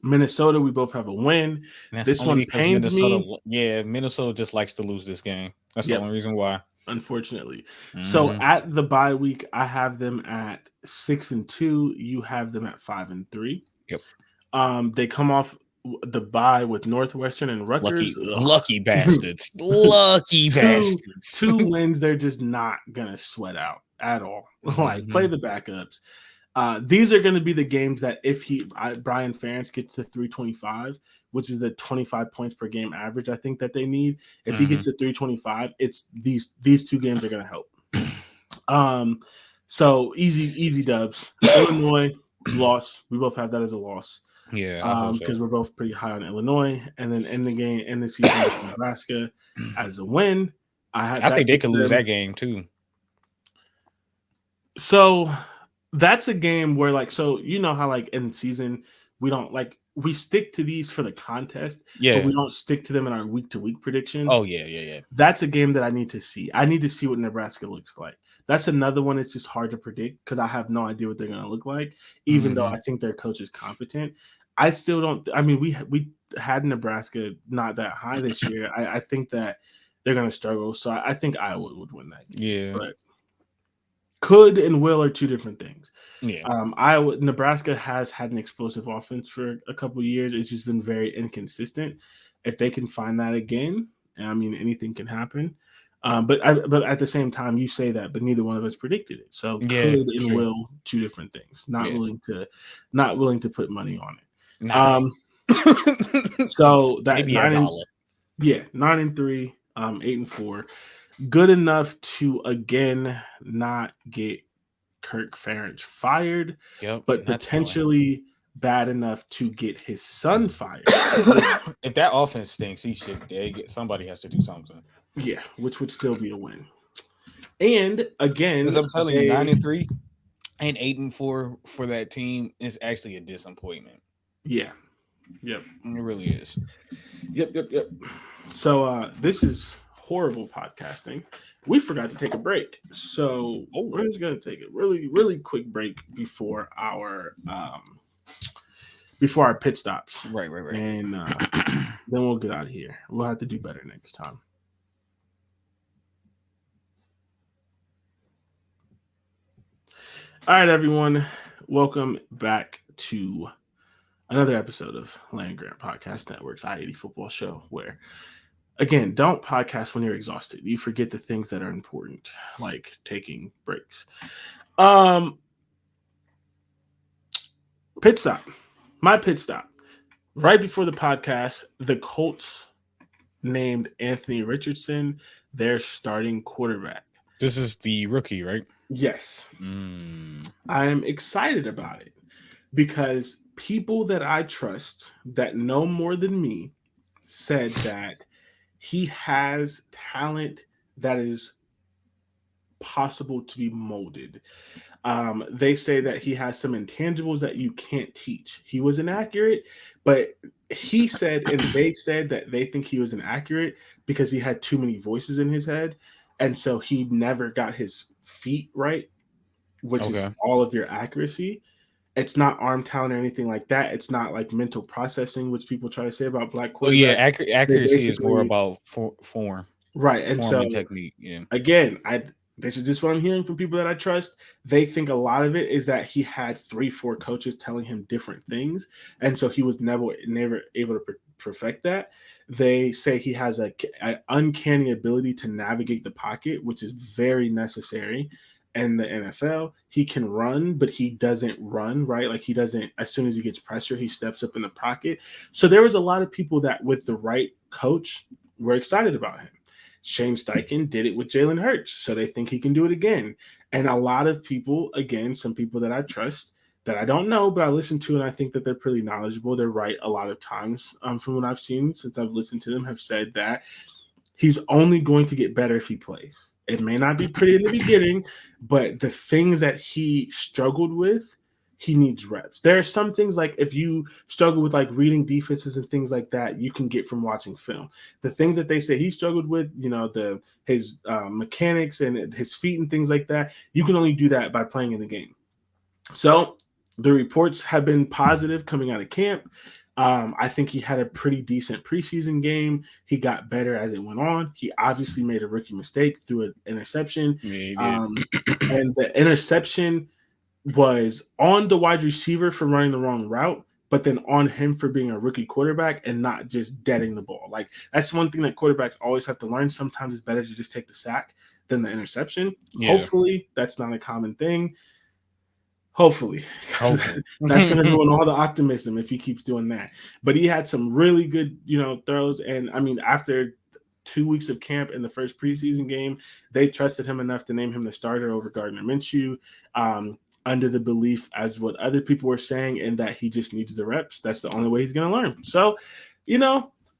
Minnesota, we both have a win. This one pains me. Yeah, Minnesota just likes to lose this game. That's the only reason why. Unfortunately. So at the bye week, I have them at 6-2. You have them at 5-3. Yep. They come off the bye with Northwestern and Rutgers. Lucky bastards. Lucky bastards. 2 wins they're just not gonna sweat out at all. Like play the backups. These are going to be the games that if Brian Ferentz gets to 325, which is the 25 points per game average, I think that they need. If he gets to 325, it's these 2 games are going to help. So easy dubs. Illinois loss. We both have that as a loss. Yeah, because we're both pretty high on Illinois, and then end the season with Nebraska as a win. I think they could lose that game too. So that's a game where how in season we stick to these for the contest, but we don't stick to them in our week-to-week prediction. Oh yeah. That's a game that I need to see. I need to see what Nebraska looks like. That's another one that's just hard to predict because I have no idea what they're going to look like, even though I think their coach is competent. I still don't. I mean, we had Nebraska not that high this year. I think that they're going to struggle. So I think Iowa would win that game. Yeah. But could and will are 2 different things. Yeah. Nebraska has had an explosive offense for a couple of years. It's just been very inconsistent. If they can find that again, I mean, anything can happen. But at the same time, you say that, but neither one of us predicted it. So could and will 2 different things. Not willing to put money on it. So that maybe $9. 9-3, 8-4. Good enough to again not get Kirk Ferentz fired, but potentially bad enough to get his son fired. If that offense stinks, somebody has to do something. Yeah, which would still be a win. And again, I'm telling you, 9-3 and 8-4 for that team is actually a disappointment. Yeah. Yep. It really is. Yep. So this is horrible podcasting. We forgot to take a break. So we're just gonna take a really, really quick break before our pit stops. Right. And then we'll get out of here. We'll have to do better next time. All right, everyone. Welcome back to another episode of Land Grant Podcast Network's I-80 Football Show, where, again, don't podcast when you're exhausted. You forget the things that are important, like taking breaks. Pit stop. My pit stop. Right before the podcast, the Colts named Anthony Richardson their starting quarterback. This is the rookie, right? Yes, Mm. I am excited about it because people that I trust that know more than me said that he has talent that is possible to be molded. They say that he has some intangibles that you can't teach. He was inaccurate, but he said and they said that they think he was inaccurate because he had too many voices in his head. And so he never got his feet right, which is Okay. all of your accuracy. It's not arm talent or anything like that. It's not like mental processing, which people try to say about black Oh yeah, quarterbacks. They accuracy is more basically, about form, right. And form so and technique. Yeah. again, I this is just what I'm hearing from people that I trust. They think a lot of it is that he had 3, 4 coaches telling him different things, and so he was never able to perfect that. They say he has a uncanny ability to navigate the pocket, which is very necessary in the NFL. He can run, but he doesn't run, right? Like he doesn't, as soon as he gets pressure, he steps up in the pocket. So there was a lot of people that with the right coach were excited about him. Shane Steichen did it with Jalen Hurts, so they think he can do it again. And a lot of people, again, some people that I trust, that I don't know, but I listen to, and I think that they're pretty knowledgeable. They're right a lot of times, from what I've seen since I've listened to them, have said that he's only going to get better if he plays. It may not be pretty in the beginning, but the things that he struggled with, he needs reps. There are some things like if you struggle with like reading defenses and things like that, you can get from watching film. The things that they say he struggled with, the his mechanics and his feet and things like that, you can only do that by playing in the game. So the reports have been positive coming out of camp. I think he had a pretty decent preseason game. He got better as it went on. He obviously made a rookie mistake through an interception. Yeah, he did. Um, and the interception was on the wide receiver for running the wrong route, but then on him for being a rookie quarterback and not just deading the ball. Like that's one thing that quarterbacks always have to learn. Sometimes it's better to just take the sack than the interception. Yeah. Hopefully, that's not a common thing. Hopefully, Hopefully. that's going to ruin all the optimism if he keeps doing that. But he had some really good, throws. And I mean, after 2 weeks of camp in the first preseason game, they trusted him enough to name him the starter over Gardner Minshew, under the belief, as what other people were saying, and that he just needs the reps. That's the only way he's going to learn. So,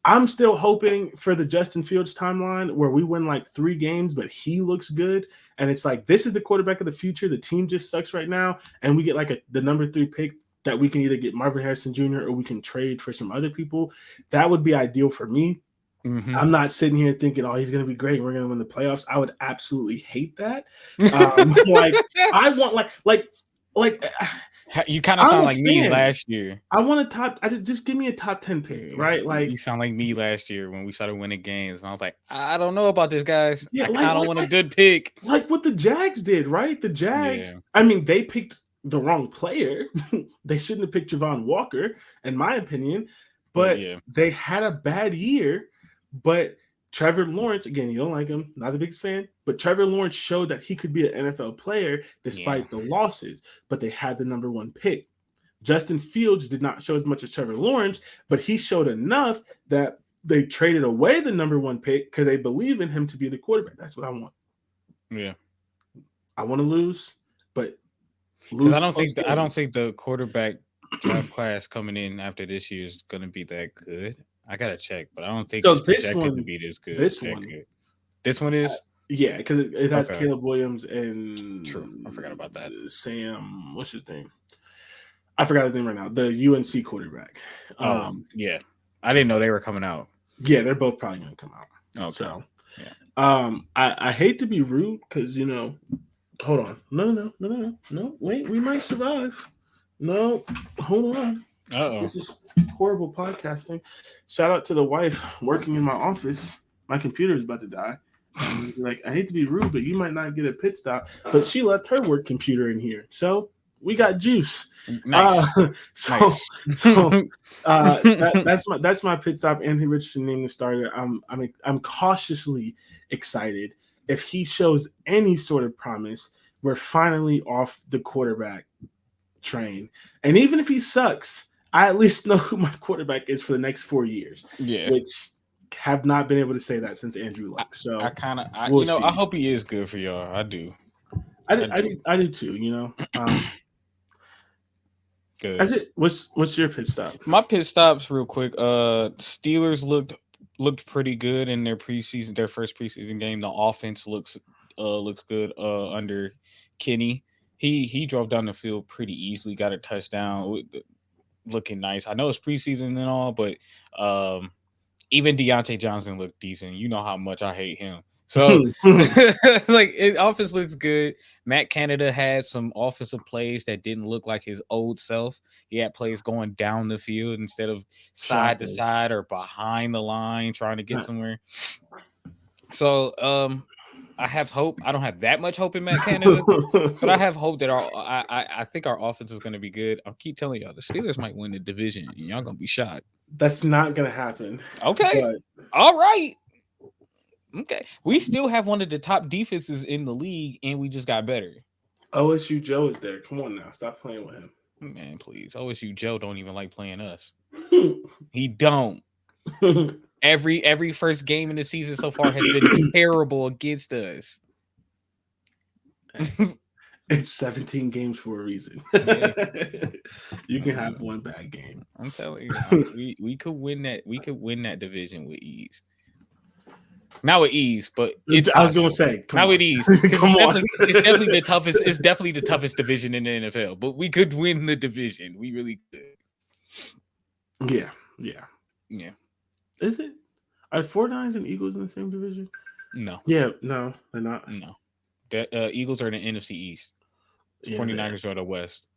I'm still hoping for the Justin Fields timeline where we win like 3 games, but he looks good. And it's like, this is the quarterback of the future. The team just sucks right now. And we get like the number 3 pick that we can either get Marvin Harrison Jr. or we can trade for some other people. That would be ideal for me. Mm-hmm. I'm not sitting here thinking, oh, he's going to be great. We're going to win the playoffs. I would absolutely hate that. Like I want like You kind of I'm sound a like me fan. last year. I want a top. I just give me a top 10 pick, right? Like You sound like me last year when we started winning games, and I was like, I don't know about this, guys. yeah, I kind of want a good pick. like what the Jags did, right? The Jags. Yeah. I mean, they picked the wrong player. They shouldn't have picked Javon Walker, in my opinion. But yeah, they had a bad year. But Trevor Lawrence, again, you don't like him, not the biggest fan, but Trevor Lawrence showed that he could be an NFL player despite the losses. But they had the number 1 pick. Justin Fields did not show as much as Trevor Lawrence, but he showed enough that they traded away the number 1 pick because they believe in him to be the quarterback. That's what I want. Yeah. I want to lose, but Because lose. I don't think the quarterback draft class coming in after this year is going to be that good. I gotta check, but I don't think So it's projected to be this good. Good. This one is. Yeah, because it has Okay. Caleb Williams and True. I forgot about that. Sam, what's his name? I forgot his name right now. The UNC quarterback. Yeah. I didn't know they were coming out. Yeah, they're both probably going to come out. Okay. So, yeah. I hate to be rude because hold on. No. Wait, we might survive. No, hold on. Uh-oh. This is horrible podcasting. Shout out to the wife working in my office. My computer is about to die. Like, I hate to be rude, but you might not get a pit stop. But she left her work computer in here, so we got juice. Nice. That's my pit stop. Anthony Richardson named the starter. I'm cautiously excited. If he shows any sort of promise, we're finally off the quarterback train. And even if he sucks, I at least know who my quarterback is for the next 4 years. Yeah. Which have not been able to say that since Andrew Luck. So I hope he is good for y'all. I do. I do. I do too. You know, that's it. Because What's your pit stop? my pit stops real quick. Steelers looked pretty good in their first preseason game. The offense looks good under Kenny. He drove down the field pretty easily, got a touchdown, looking nice. I know it's preseason and all, but um, even Deontay Johnson looked decent. You know how much I hate him. So like offense looks good. Matt Canada had some offensive plays that didn't look like his old self. He had plays going down the field instead of side to Shocker. side or behind the line trying to get somewhere. So I have hope. I don't have that much hope in Matt Canada, but I have hope that I think our offense is going to be good. I keep telling y'all the Steelers might win the division, and y'all gonna be shocked. That's not gonna happen. Okay, But all right. Okay, we still have one of the top defenses in the league, and we just got better. OSU Joe is there. Come on now, stop playing with him. Man, please. OSU Joe don't even like playing us. He don't. Every first game in the season so far has been terrible against us. It's 17 games for a reason. You can have one bad game. I'm telling you, we could win that. We could win that division with ease. Not with ease, but it's I was gonna say not with ease. It's It's definitely the toughest. It's definitely the toughest division in the NFL. But we could win the division. We really could. Yeah. Yeah. Is it? Are 49ers and Eagles in the same division? No. Yeah, no, they're not. No. The Eagles are in the NFC East. 49ers are the West.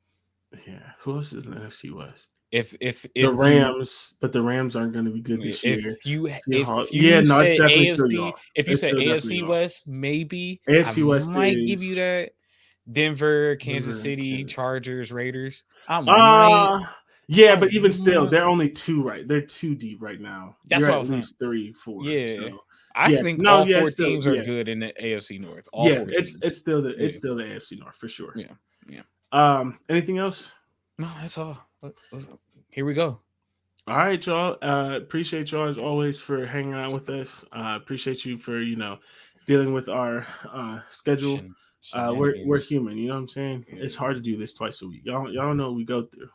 Yeah. Who else is in the NFC West? If the Rams, but the Rams aren't going to be good this year. If you it's definitely AFC, still y'all. If you said AFC West, maybe AFC West might give you that. Denver, Kansas City, Chargers, Raiders. Yeah, but even still, they're only two right. They're too deep right now. That's You're what at least 3, 4. Yeah. So. I think all four teams are good in the AFC North. All four teams. It's still the AFC North for sure. Yeah. Anything else? No, that's all. Here we go. All right, y'all. Appreciate y'all as always for hanging out with us. Appreciate you for dealing with our schedule. We're human, you know what I'm saying? Yeah. It's hard to do this twice a week. Y'all don't know what we go through.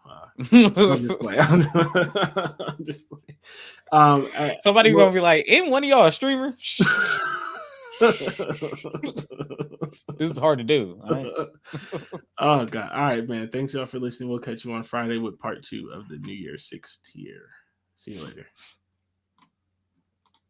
I'm just playing. I'm just playing. Somebody gonna be like, "Ain't one of y'all a streamer?" This is hard to do. All right? Oh God! All right, man. Thanks y'all for listening. We'll catch you on Friday with part 2 of the New Year 6th tier. See you later.